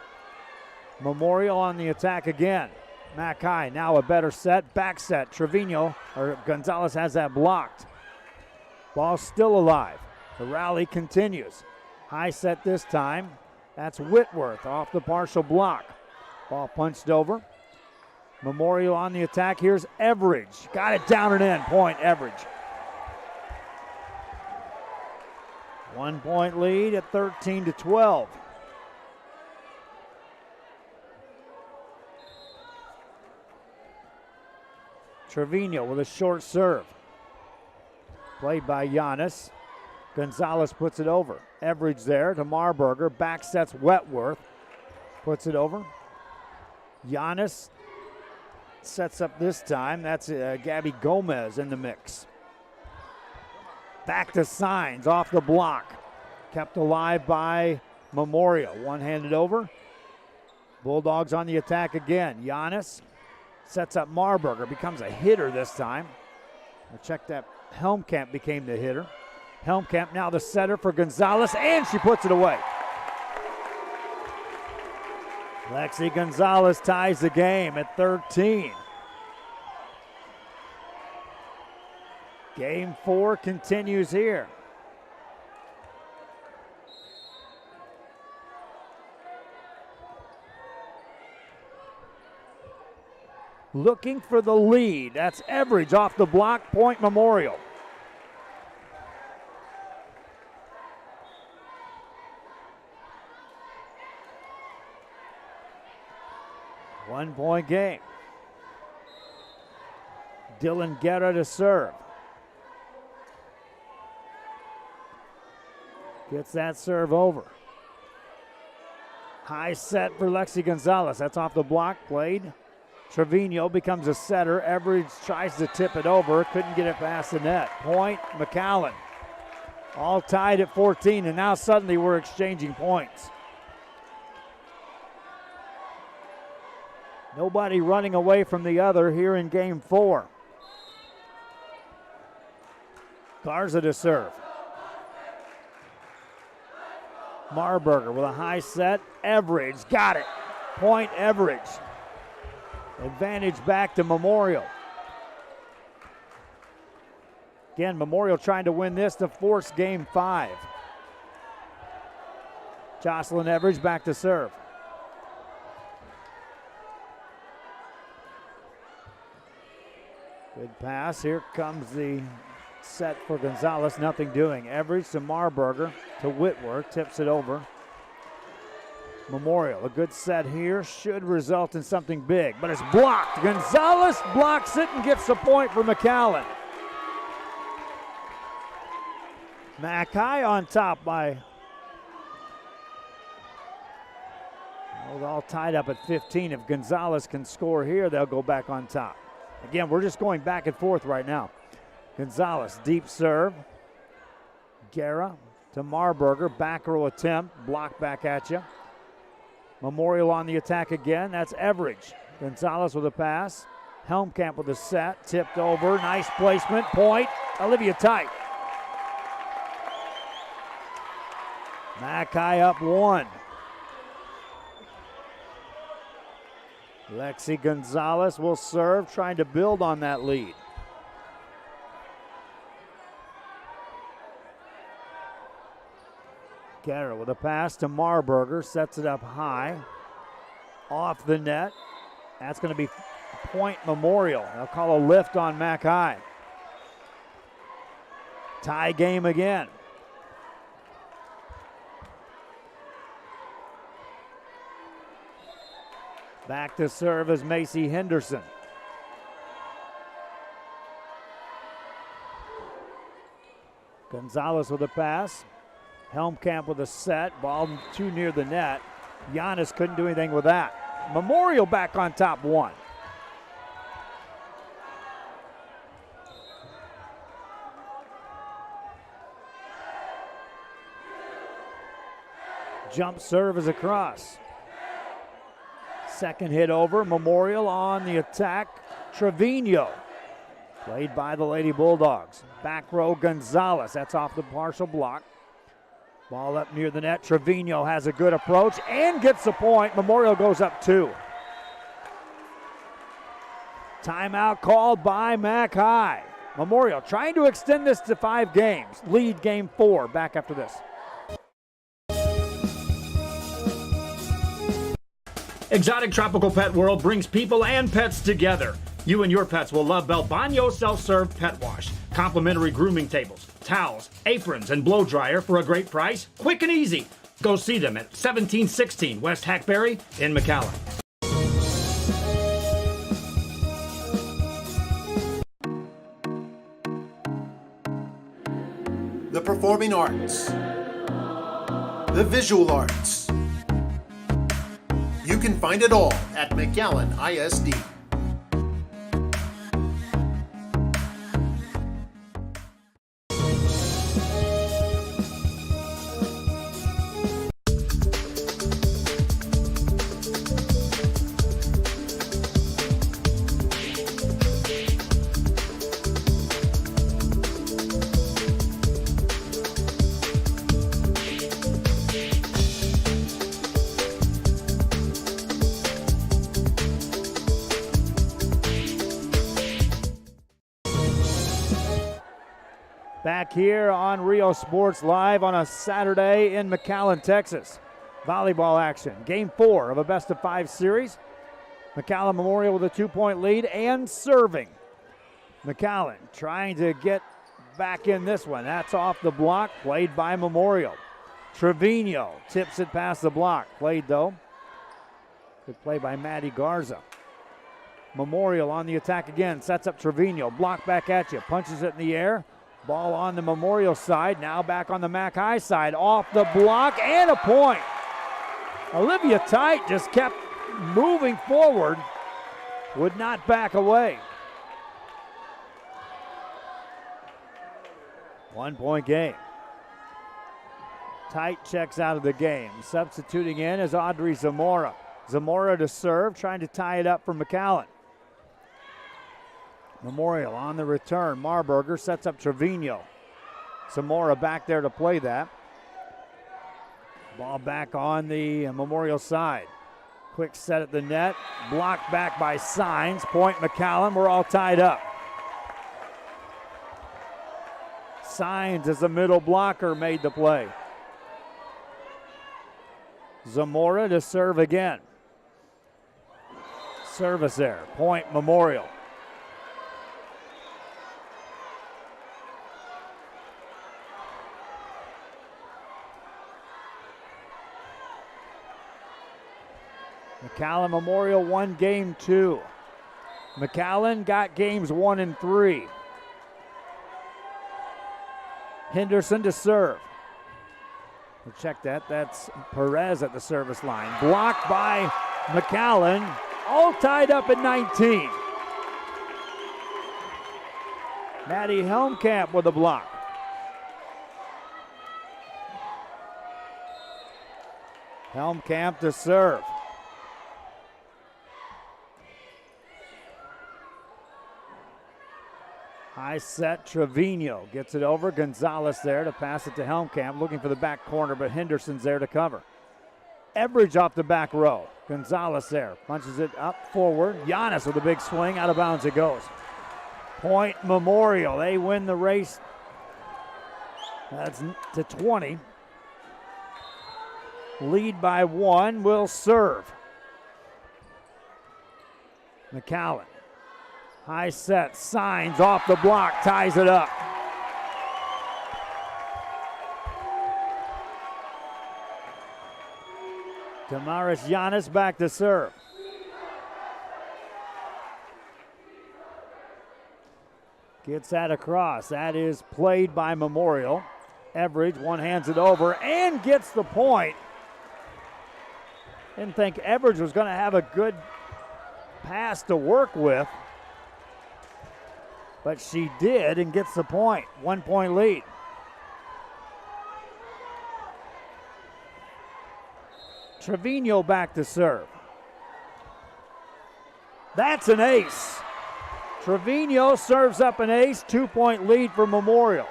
Memorial on the attack again. Macao now a better set, back set. Gonzales has that blocked. Ball still alive. The rally continues. High set this time. That's Whitworth off the partial block. Ball punched over. Memorial on the attack. Here's Everage. Got it down and in. Point Everage. 1 point lead at 13-12. Trevino with a short serve. Played by Yanis. Gonzales puts it over. Everage there to Marburger. Back sets Whitworth. Puts it over. Yanis sets up this time. That's Gabby Gomez in the mix. Back to Signs off the block. Kept alive by Memorial. One-handed over. Bulldogs on the attack again. Yanis sets up Marburger. Becomes a hitter this time. We'll check that. Helmkamp became the hitter. Helmkamp now the setter for Gonzales, and she puts it away. Lexy Gonzalez ties the game at 13. Game 4 continues here. Looking for the lead. That's Everage off the block. Point Memorial. One-point game. Dylan Guerra to serve. Gets that serve over. High set for Lexy Gonzalez. That's off the block. Played. Trevino becomes a setter. Everage tries to tip it over. Couldn't get it past the net. Point Mcallen. All tied at 14, and now suddenly we're exchanging points. Nobody running away from the other here in game 4. Garza to serve. Marburger with a high set. Everage got it. Point Everage. Advantage back to Memorial. Again, Memorial trying to win this to force game 5. Jocelyn Everage back to serve. Good pass. Here comes the set for Gonzales. Nothing doing. Everage to Marburger to Whitworth. Tips it over. Memorial, a good set here. Should result in something big, but it's blocked. Gonzales blocks it and gets the point for Mcallen. Macao on top by... Well, all tied up at 15. If Gonzales can score here, they'll go back on top. Again, we're just going back and forth right now. Gonzales, deep serve. Guerra to Marburger. Back row attempt. Block back at you. Memorial on the attack again. That's Everage. Gonzales with a pass. Helm with a set. Tipped over. Nice placement. Point. Olivia Tite. Macao up 1. Lexy Gonzalez will serve, trying to build on that lead. Guerra with a pass to Marburger, sets it up high. Off the net. That's going to be point Memorial. They'll call a lift on Macao. Tie game again. Back to serve is Macy Henderson. Gonzales with a pass. Helm with a set. Ball too near the net. Yanis couldn't do anything with that. Memorial back on top 1. Jump serve is across. Second hit over. Memorial on the attack. Trevio. Played by the Lady Bulldogs. Back row Gonzales. That's off the partial block. Ball up near the net. Trevio has a good approach and gets the point. Memorial goes up 2. Timeout called by Macao. Memorial trying to extend this to 5 games. Lead game 4. Back after this. Exotic Tropical Pet World brings people and pets together. You and your pets will love Belbaño self-serve pet wash, complimentary grooming tables, towels, aprons, and blow dryer for a great price, quick and easy. Go see them at 1716 West Hackberry in Mcallen. The performing arts, the visual arts. You can find it all at Mcallen ISD. Back here on Rio Sports Live on a Saturday in McAllen, Texas. Volleyball action. Game 4 of a best-of-5 series. Mcallen Memorial with a 2-point lead and serving. Mcallen trying to get back in this one. That's off the block, played by Memorial. Trevio tips it past the block. Played, though. Good play by Maddie Garza. Memorial on the attack again. Sets up Trevio. Block back at you. Punches it in the air. Ball on the Memorial side, now back on the Macao side. Off the block and a point. Olivia Tite just kept moving forward, would not back away. 1-point game. Tite checks out of the game. Substituting in is Audrey Zamora. Zamora to serve, trying to tie it up for Mcallen. Memorial on the return. Marburger sets up Trevio. Zamora back there to play that. Ball back on the Memorial side. Quick set at the net. Blocked back by Signs. Point Mcallen. We're all tied up. Signs as a middle blocker made the play. Zamora to serve again. Service there. Point Memorial. Mcallen Memorial won game 2. Mcallen got games 1 and 3. Henderson to serve. We'll check that. That's Perez at the service line. Blocked by Mcallen. All tied up at 19. Maddie Helmkamp with a block. Helmkamp to serve. High set, Trevio gets it over. Gonzales there to pass it to Helm, looking for the back corner, but Henderson's there to cover. Everage off the back row. Gonzales there, punches it up forward. Yanis with a big swing, out of bounds it goes. Point Memorial, they win the race. That's to 20. Lead by 1, will serve. Mcallen. High set, signs off the block, ties it up. Damaris Yanis back to serve. Gets that across. That is played by Memorial. Everage one hands it over and gets the point. Didn't think Everage was going to have a good pass to work with, but she did and gets the point. 1 point lead. Trevio back to serve. That's an ace. Trevio serves up an ace, 2 point lead for Memorial.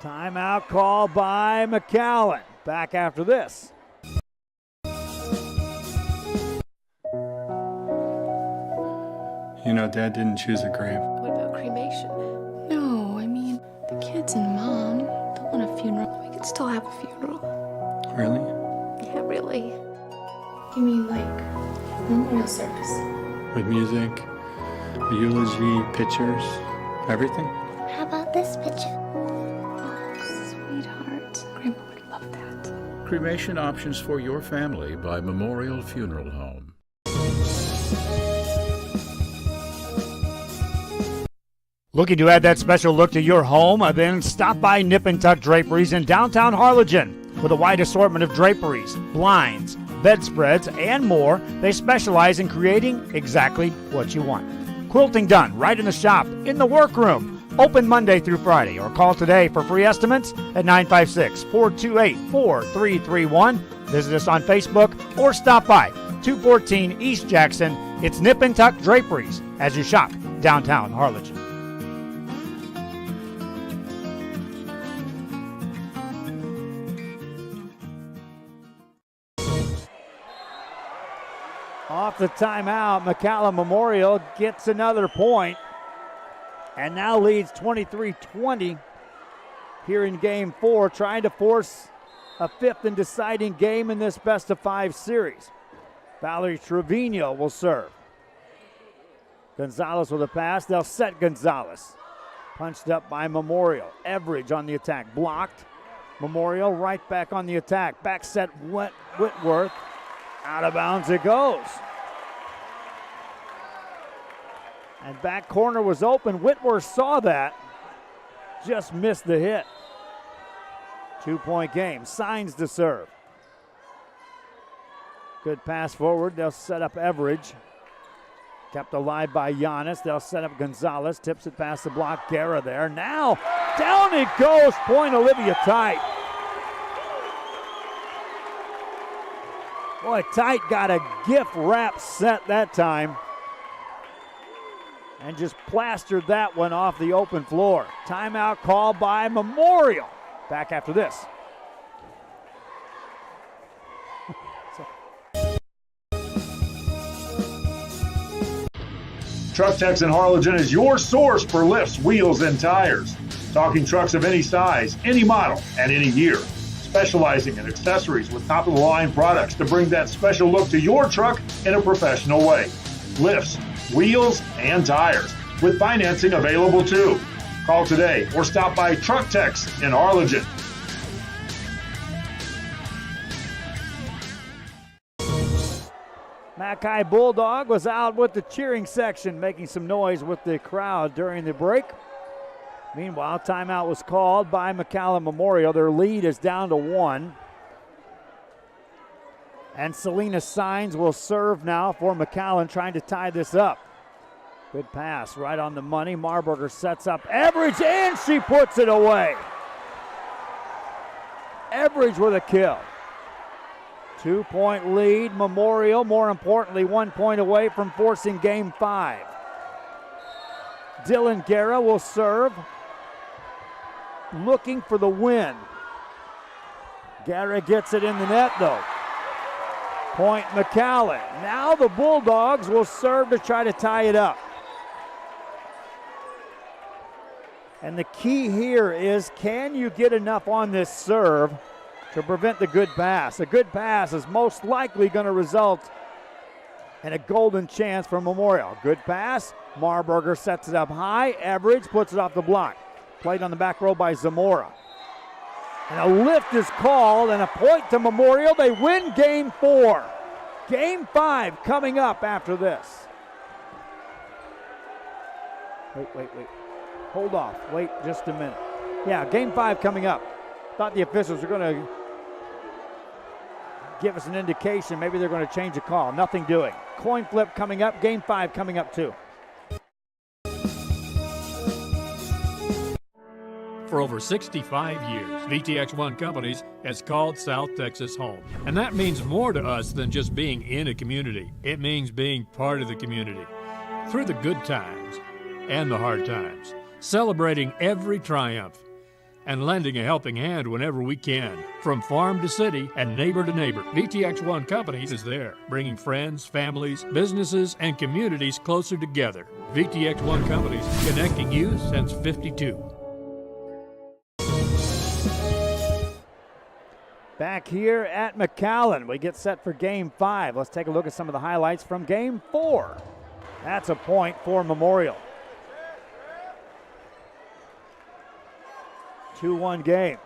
Timeout call by Mcallen. Back after this. You know, Dad didn't choose a grave. What about cremation? No, I mean, the kids and Mom don't want a funeral. We could still have a funeral. Really? Yeah, really. You mean like memorial service? With music, a eulogy, pictures, everything? How about this picture? Oh, sweetheart. Grandma would love that. Cremation options for your family by Memorial Funeral Home. Looking to add that special look to your home? Then stop by Nip and Tuck Draperies in downtown Harlingen. With a wide assortment of draperies, blinds, bedspreads, and more, they specialize in creating exactly what you want. Quilting done right in the shop, in the workroom. Open Monday through Friday, or call today for free estimates at 956-428-4331. Visit us on Facebook or stop by 214 East Jackson. It's Nip and Tuck Draperies as you shop downtown Harlingen. Off the timeout, Mcallen Memorial gets another point and now leads 23-20 here in Game 4, trying to force a fifth and deciding game in this best-of-5 series. Valerie Trevio will serve. Gonzales with a pass. They'll set Gonzales. Punched up by Memorial. Everage on the attack. Blocked. Memorial right back on the attack. Back set Whitworth. Out of bounds it goes. And back corner was open. Whitworth saw that. Just missed the hit. 2 point game. Signs to serve. Good pass forward. They'll set up Everage. Kept alive by Yanis. They'll set up Gonzales. Tips it past the block. Guerra there. Now down it goes. Point Olivia Tite. Boy, Tite got a gift wrap set that time and just plastered that one off the open floor. Timeout call by Memorial. Back after this. Truck Techs in Harlingen is your source for lifts, wheels, and tires. Talking trucks of any size, any model, and any year. Specializing in accessories with top-of-the-line products to bring that special look to your truck in a professional way. Lifts, wheels, and tires, with financing available too. Call today or stop by Truck Techs in Harlingen. Macao Bulldog was out with the cheering section, making some noise with the crowd during the break. Meanwhile, timeout was called by Mcallen Memorial. Their lead is down to 1. And Selena Signs will serve now for Mcallen, trying to tie this up. Good pass right on the money. Marburger sets up Everage, and she puts it away. Everage with a kill. 2 point lead. Memorial, more importantly, 1 point away from forcing Game 5. Guerra will serve, looking for the win. Guerra gets it in the net though. Point Mcallen. Now the Bulldogs will serve to try to tie it up. And the key here is, can you get enough on this serve to prevent the good pass? A good pass is most likely going to result in a golden chance for Memorial. Good pass. Marburger sets it up high. Everage puts it off the block. Played on the back row by Zamora. And a lift is called and a point to Memorial. They win game 4. Game 5 coming up after this. Wait. Hold off. Wait just a minute. Yeah, game 5 coming up. Thought the officials were going to give us an indication. Maybe they're going to change a call. Nothing doing. Coin flip coming up. Game 5 coming up too. For over 65 years, VTX1 Companies has called South Texas home. And that means more to us than just being in a community. It means being part of the community. Through the good times and the hard times. Celebrating every triumph. And lending a helping hand whenever we can. From farm to city and neighbor to neighbor, VTX1 Companies is there, bringing friends, families, businesses, and communities closer together. VTX1 Companies, connecting you since '52. Back here at Mcallen, we get set for game 5. Let's take a look at some of the highlights from game 4. That's a point for Memorial. 2-1 game.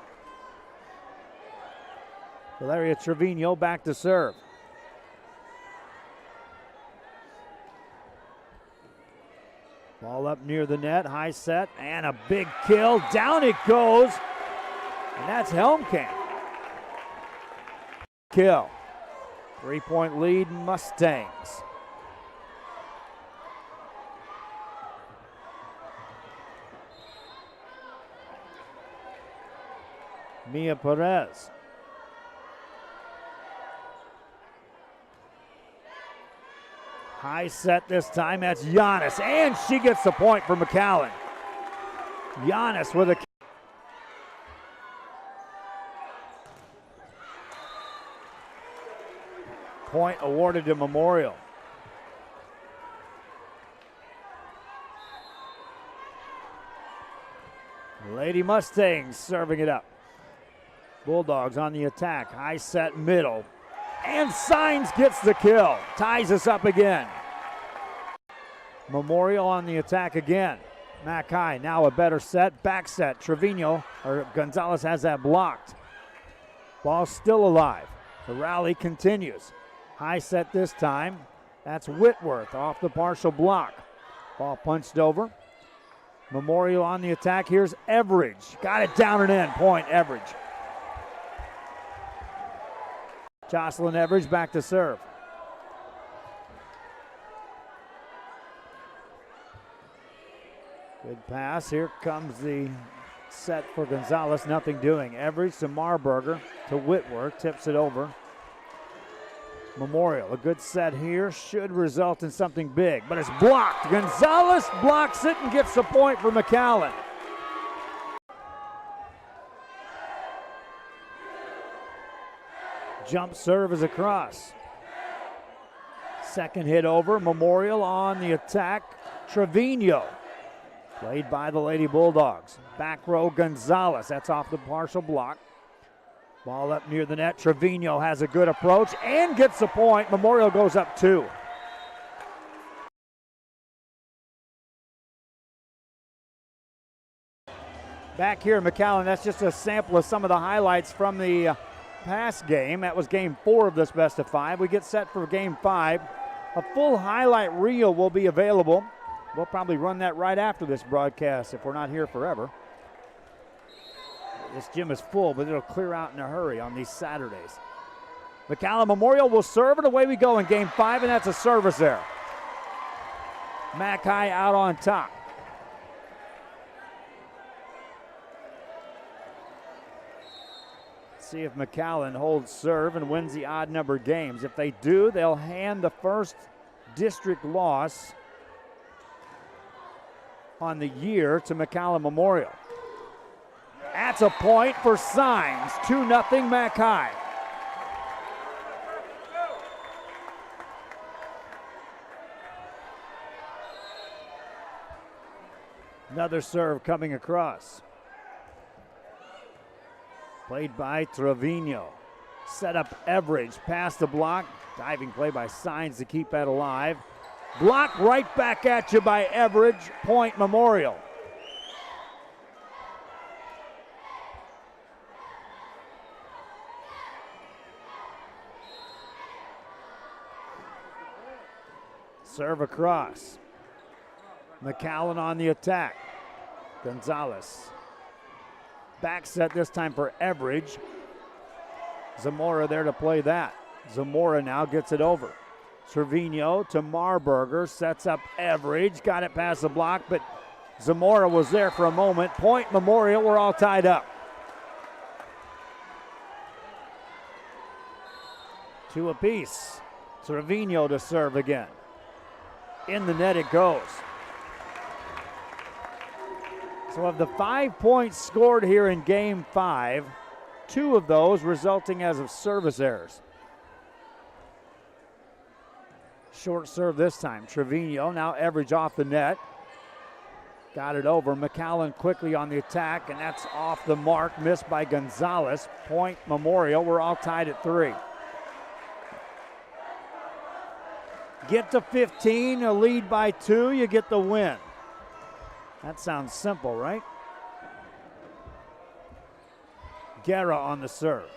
Valeria Trevino back to serve. Ball up near the net, high set, and a big kill. Down it goes, and that's Helm. Kill. 3-point lead, Mustangs. Mia Perez. High set this time, that's Yanis, and she gets the point for Mcallen. Yanis with a point awarded to Memorial. Lady Mustangs serving it up. Bulldogs on the attack. High set middle. And Signs gets the kill. Ties us up again. Memorial on the attack again. Macao now a better set. Back set. Trevino or Gonzales has that blocked. Ball still alive. The rally continues. High set this time. That's Whitworth off the partial block. Ball punched over. Memorial on the attack. Here's Everage. Got it down and in. Point Everage. Jocelyn Everage back to serve. Good pass. Here comes the set for Gonzales. Nothing doing. Everage to Marburger to Whitworth. Tips it over. Memorial, a good set here, should result in something big, but it's blocked. Gonzales blocks it and gets the point for Mcallen. Jump serve is across. Second hit over, Memorial on the attack. Trevino, played by the Lady Bulldogs. Back row Gonzales, that's off the partial block. Ball up near the net. Trevino has a good approach and gets the point. Memorial goes up 2. Back here in Mcallen, that's just a sample of some of the highlights from the past game. That was game 4 of this best of 5. We get set for game 5. A full highlight reel will be available. We'll probably run that right after this broadcast if we're not here forever. This gym is full, but it'll clear out in a hurry on these Saturdays. Mcallen Memorial will serve, and away we go in game 5, and that's a service error. Macao out on top. See if Mcallen holds serve and wins the odd number games. If they do, they'll hand the first district loss on the year to Mcallen Memorial. That's a point for Signs, 2-0 Macao. Another serve coming across. Played by Trevio. Set up Everage, past the block. Diving play by Signs to keep that alive. Block right back at you by Everage. Point Memorial. Serve across. Mcallen on the attack. Gonzales. Back set this time for Everage. Zamora there to play that. Zamora now gets it over. Trevio to Marburger. Sets up Everage. Got it past the block, but Zamora was there for a moment. Point Memorial, we're all tied up. 2 apiece. Trevio to serve again. In the net it goes. So of the 5 points scored here in game 5, 2 of those resulting as of service errors. Short serve this time. Trevio, now Everage off the net. Got it over. Mcallen quickly on the attack, and that's off the mark. Missed by Gonzales. Point Memorial. We're all tied at 3. Get to 15, a lead by 2, you get the win. That sounds simple, right? Guerra on the serve.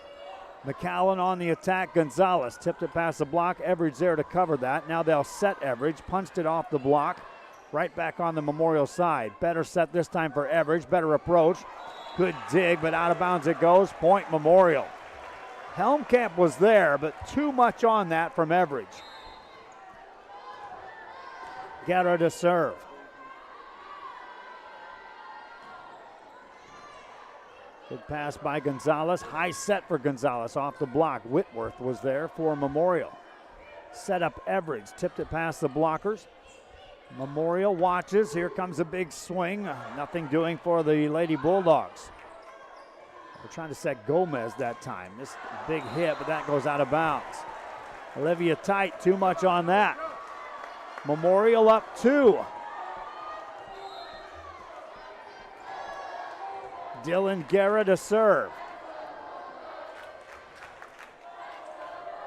Mcallen on the attack. Gonzales tipped it past the block. Everage there to cover that. Now they'll set Everage. Punched it off the block. Right back on the Memorial side. Better set this time for Everage. Better approach. Good dig, but out of bounds it goes. Point Memorial. Helm was there, but too much on that from Everage. Guerra to serve. Good pass by Gonzales. High set for Gonzales off the block. Whitworth was there for Memorial. Set up Everage. Tipped it past the blockers. Memorial watches. Here comes a big swing. Nothing doing for the Lady Bulldogs. They're trying to set Gomez that time. This big hit, but that goes out of bounds. Olivia Tight, too much on that. Memorial up 2. Dylan Guerra to serve.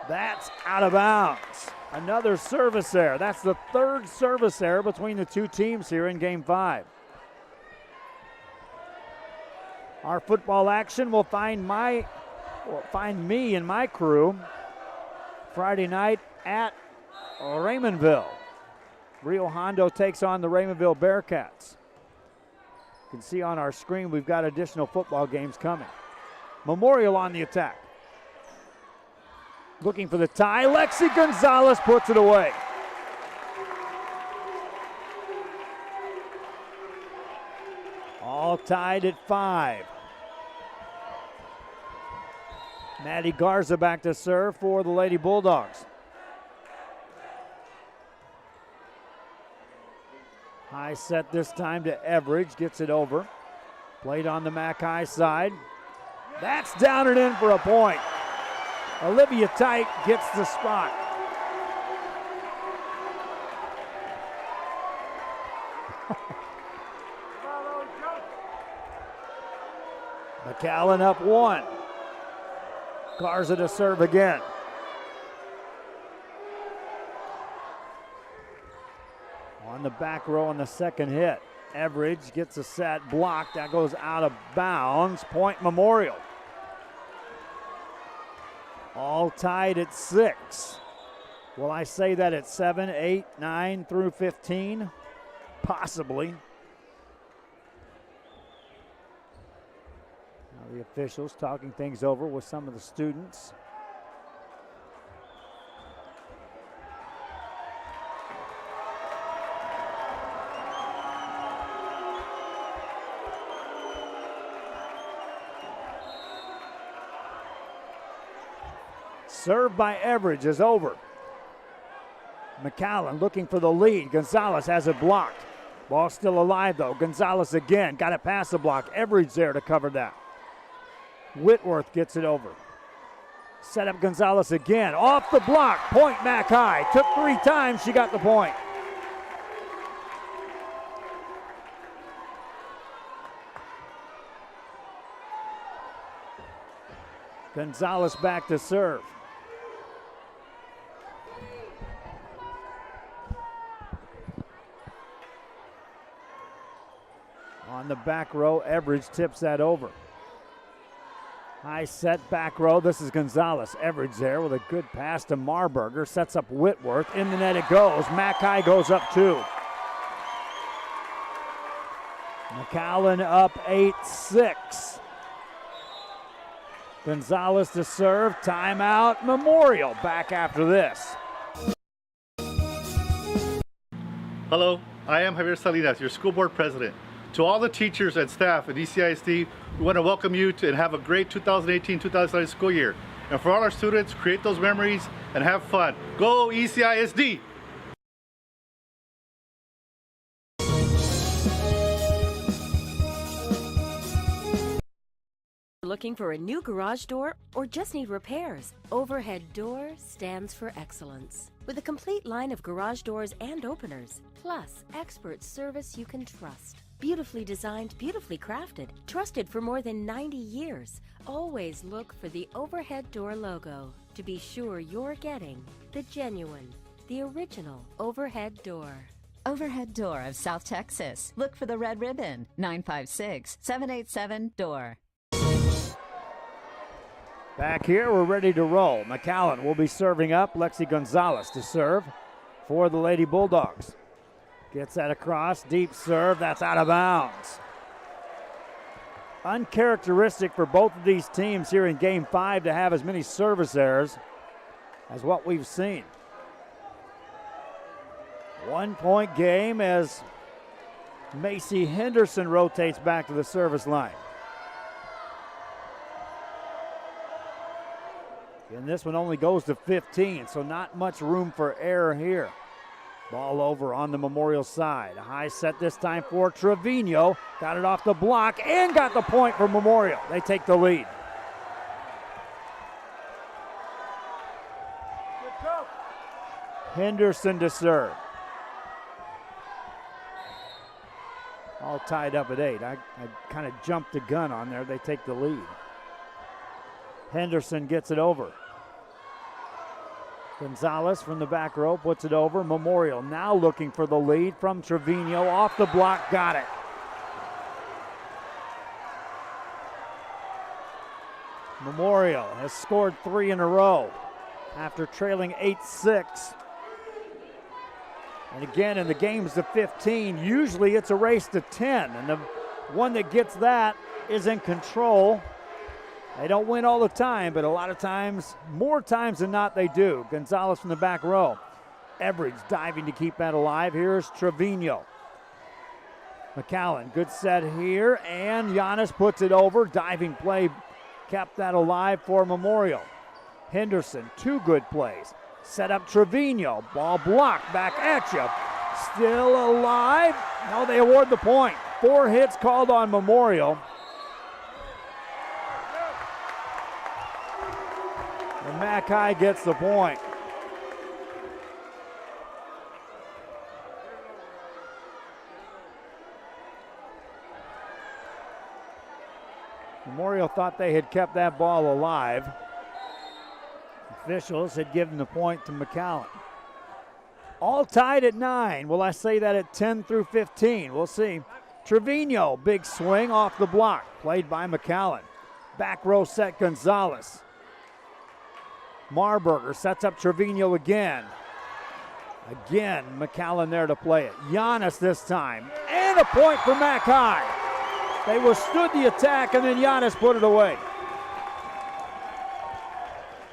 That's out of bounds. Another service error. That's the 3rd service error between the 2 teams here in game 5. Our football action will find me and my crew Friday night at Raymondville. Rio Hondo takes on the Raymondville Bearcats. You can see on our screen we've got additional football games coming. Memorial on the attack. Looking for the tie. Lexy Gonzalez puts it away. All tied at 5. Maddie Garza back to serve for the Lady Bulldogs. High set this time to Everage, gets it over. Played on the Macao side. That's down and in for a point. Olivia Tight gets the spot. Mcallen up 1. Garza to serve again. On the back row on the second hit. Everage gets a set, blocked. That goes out of bounds. Point Memorial. All tied at 6. Will I say that at 7, 8, 9 through 15? Possibly. Now the officials talking things over with some of the students. Serve by Everage is over. Mcallen looking for the lead. Gonzales has it blocked. Ball still alive though. Gonzales again. Got it past the block. Everage there to cover that. Whitworth gets it over. Set up Gonzales again. Off the block. Point Mac High. Took 3 times. She got the point. Gonzales back to serve. On the back row, Everage tips that over. High set back row. This is Gonzales. Everage there with a good pass to Marburger. Sets up Whitworth. In the net it goes. Macao goes up 2. Mcallen up 8-6. Gonzales to serve. Timeout. Memorial back after this. Hello, I am Javier Salinas, your school board president. To all the teachers and staff at ECISD, we want to welcome you to and have a great 2018-2019 school year. And for all our students, create those memories and have fun. Go ECISD! Looking for a new garage door or just need repairs? Overhead Door stands for excellence. With a complete line of garage doors and openers, plus expert service you can trust. Beautifully designed, beautifully crafted, trusted for more than 90 years. Always look for the Overhead Door logo to be sure you're getting the genuine, the original Overhead Door. Overhead Door of South Texas. Look for the red ribbon, 956-787-DOOR. Back here, we're ready to roll. Mcallen will be serving up. Lexy Gonzalez to serve for the Lady Bulldogs. Gets that across, deep serve, that's out of bounds. Uncharacteristic for both of these teams here in Game 5 to have as many service errors as what we've seen. 1 point game as Macy Henderson rotates back to the service line. And this one only goes to 15, so not much room for error here. Ball over on the Memorial side. A high set this time for Trevio. Got it off the block and got the point for Memorial. They take the lead. Henderson to serve. All tied up at 8. I kind of jumped the gun on there. They take the lead. Henderson gets it over. Gonzales from the back row puts it over. Memorial now looking for the lead from Trevio. Off the block, got it. Memorial has scored 3 in a row after trailing 8-6. And again, in the games to 15, usually it's a race to 10. And the one that gets that is in control. They don't win all the time, but a lot of times, more times than not, they do. Gonzales from the back row. Everage diving to keep that alive. Here's Trevio. Mcallen, good set here, and Yanis puts it over. Diving play kept that alive for Memorial. Henderson, 2 good plays. Set up Trevio. Ball blocked, back at you. Still alive. No, they award the point. 4 hits called on Memorial. And Macao gets the point. Memorial thought they had kept that ball alive. Officials had given the point to Mcallen. All tied at 9. Will I say that at 10 through 15? We'll see. Trevio, big swing off the block. Played by Mcallen. Back row set Gonzales. Marburger sets up Trevio again. Again, Mcallen there to play it. Yanis this time. And a point for Macao. They withstood the attack, and then Yanis put it away.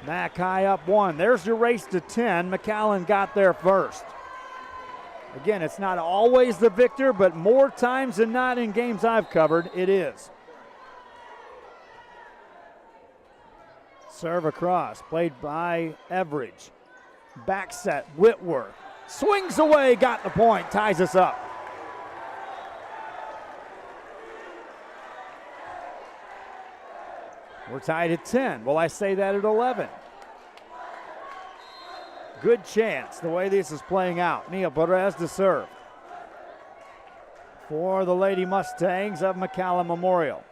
Macao up 1. There's your race to 10. Mcallen got there first. Again, it's not always the victor, but more times than not in games I've covered, it is. Serve across, played by Everage. Back set, Whitworth. Swings away, got the point, ties us up. We're tied at 10. Will I say that at 11? Good chance the way this is playing out. Nia Perez to serve for the Lady Mustangs of Mcallen Memorial.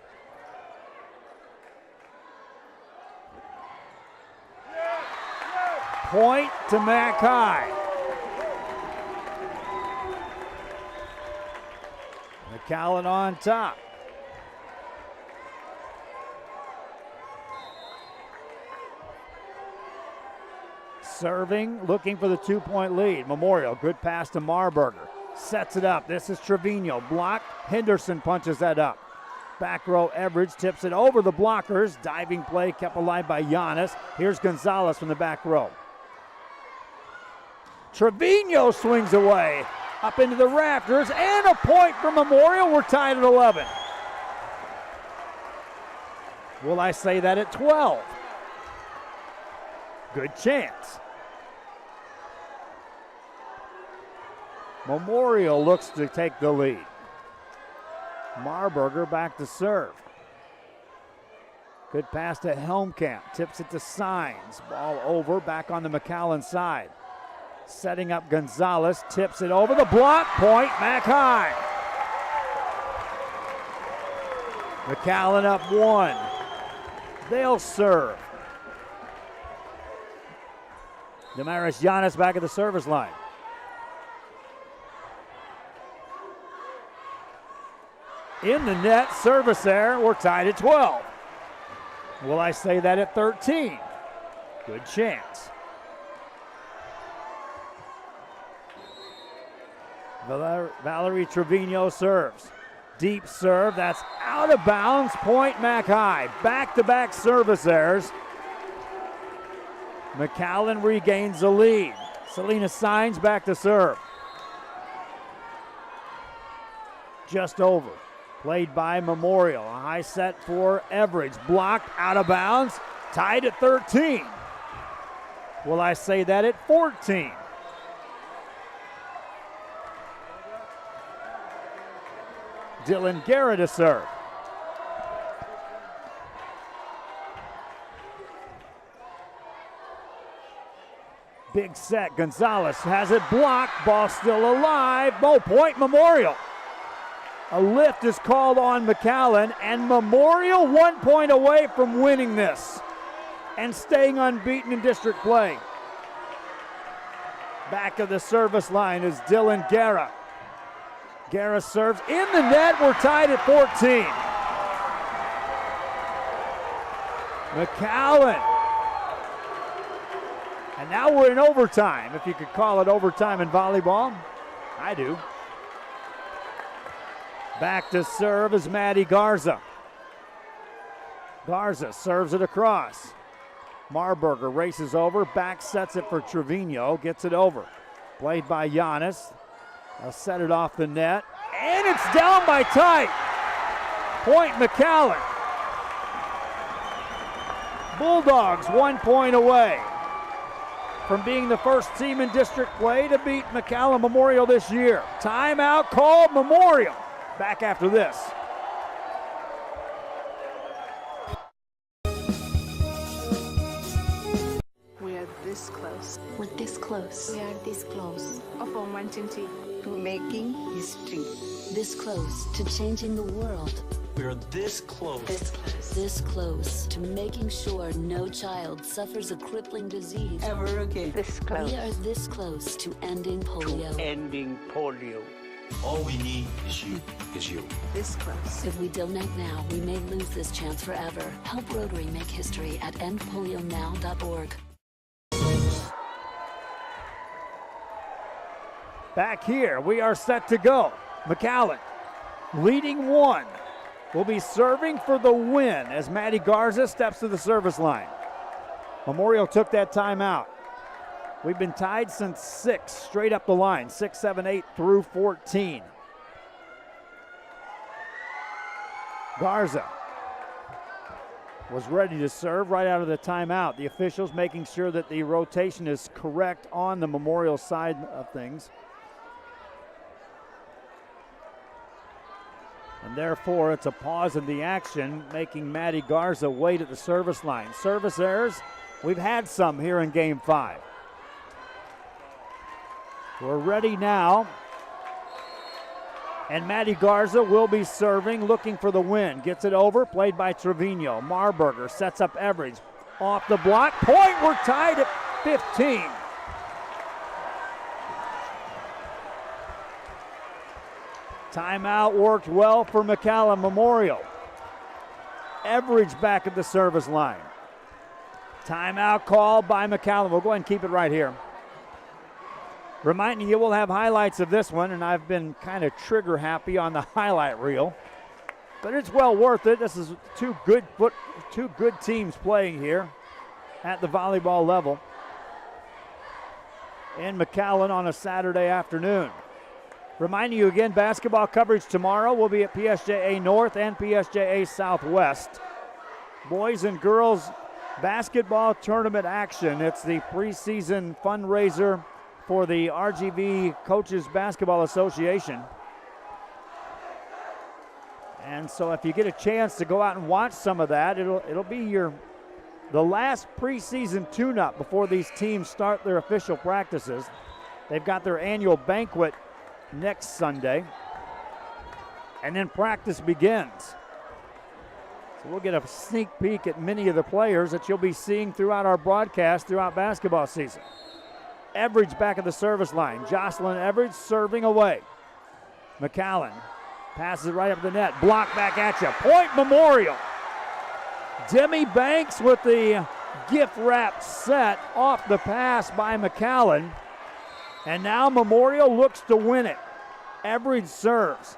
Point to Macao. Mcallen on top. Serving, looking for the 2-point lead. Memorial, good pass to Marburger. Sets it up. This is Trevio. Block. Henderson punches that up. Back row Everage tips it over the blockers. Diving play kept alive by Yanis. Here's Gonzales from the back row. Trevio swings away. Up into the rafters. And a point for Memorial. We're tied at 11. Will I say that at 12? Good chance. Memorial looks to take the lead. Marburger back to serve. Good pass to Helm. Tips it to Signs. Ball over, back on the Mcallen side. Setting up Gonzales, tips it over the block. Point, Macao. Mcallen up 1. They'll serve. Damaris Yanis back at the service line. In the net, service error. We're tied at 12. Will I say that at 13? Good chance. Valerie Trevino serves. Deep serve, that's out of bounds. Point Macao. Back-to-back service errors. Mcallen regains the lead. Selena Signs back to serve. Just over. Played by Memorial. A high set for Everage. Blocked, out of bounds. Tied at 13. Will I say that at 14? Dylan Guerra to serve. Big set. Gonzales has it blocked. Ball still alive. Bow point Memorial. A lift is called on Mcallen, and Memorial 1 point away from winning this and staying unbeaten in district play. Back of the service line is Dylan Guerra. Guerra serves in the net. We're tied at 14. Mcallen. And now we're in overtime, if you could call it overtime in volleyball. I do. Back to serve is Maddie Garza. Garza serves it across. Marburger races over, back sets it for Trevino, gets it over. Played by Yanis. They'll set it off the net, and it's down by tight. Point Mcallen. Bulldogs 1 point away from being the first team in district play to beat Mcallen Memorial this year. Timeout called. Memorial. Back after this. We are this close. We're this close. We are this close. Of uncertainty to making history. This close to changing the world. We're this close. This close. This close to making sure no child suffers a crippling disease Ever again. This close. We are this close to ending polio. Ending polio. All we need is you. This close. If we don't act now, we may lose this chance forever. Help Rotary make history at endpolionow.org. Back here, we are set to go. Mcallen leading 1. Will be serving for the win as Maddie Garza steps to the service line. Memorial took that timeout. We've been tied since 6, straight up the line, 6, 7, 8 through 14. Garza was ready to serve right out of the timeout. The officials making sure that the rotation is correct on the Memorial side of things. And And therefore, it's a pause in the action, making Maddie Garza wait at the service line. Service errors, we've had some here in Game 5. We're ready now. And Maddie Garza will be serving, looking for the win. Gets it over, played by Trevio. Marburger sets up Everage. Off the block, point, we're tied at 15. Timeout worked well for Mcallen Memorial. Everage back at the service line. Timeout called by Mcallen. We'll go ahead and keep it right here. Reminding you, we'll have highlights of this one, and I've been kind of trigger happy on the highlight reel. But it's well worth it. This is two good teams playing here at the volleyball level in McAllen on a Saturday afternoon. Reminding you again, basketball coverage tomorrow will be at PSJA North and PSJA Southwest. Boys and girls basketball tournament action. It's the preseason fundraiser for the RGV Coaches Basketball Association. And so if you get a chance to go out and watch some of that, it'll be the last preseason tune-up before these teams start their official practices. They've got their annual banquet next Sunday, and then practice begins. So we'll get a sneak peek at many of the players that you'll be seeing throughout our broadcast throughout basketball season. Everage back at the service line. Jocelyn Everage serving away. Mcallen passes it right up the net. Block back at you. Point Memorial. Timmi Banks with the gift wrap set off the pass by Mcallen. And now Memorial looks to win it. Everage serves.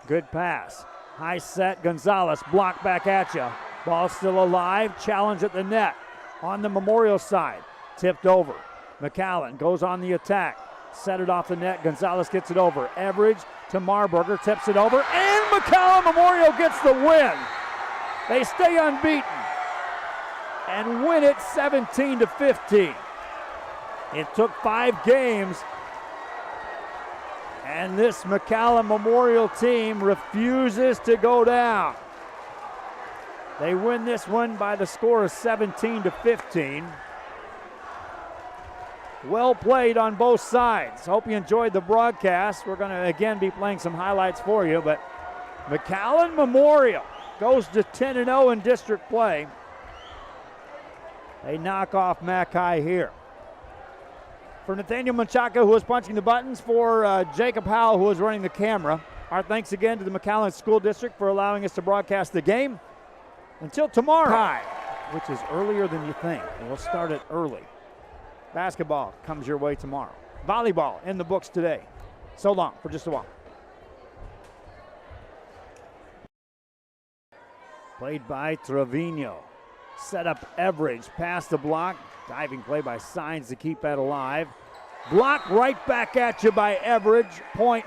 Good pass. High set. Gonzales block back at you. Ball still alive. Challenge at the net on the Memorial side. Tipped over. Mcallen goes on the attack. Set it off the net. Gonzales gets it over. Everage to Marburger. Tips it over. And Mcallen Memorial gets the win. They stay unbeaten and win it 17-15. It took 5 games, and this Mcallen Memorial team refuses to go down. They win this one by the score of 17-15. Well played on both sides. Hope you enjoyed the broadcast. We're going to again be playing some highlights for you, but Mcallen Memorial goes to 10-0 in district play. They knock off Macao here. For Nathaniel Menchaca, who was punching the buttons, for Jacob Howell, who was running the camera, our thanks again to the McAllen School District for allowing us to broadcast the game. Until tomorrow, which is earlier than you think. We'll start it early. Basketball comes your way tomorrow. Volleyball in the books today. So long for just a while. Played by Trevio. Set up Everage, past the block. Diving play by Signs to keep that alive. Block right back at you by Everage. Point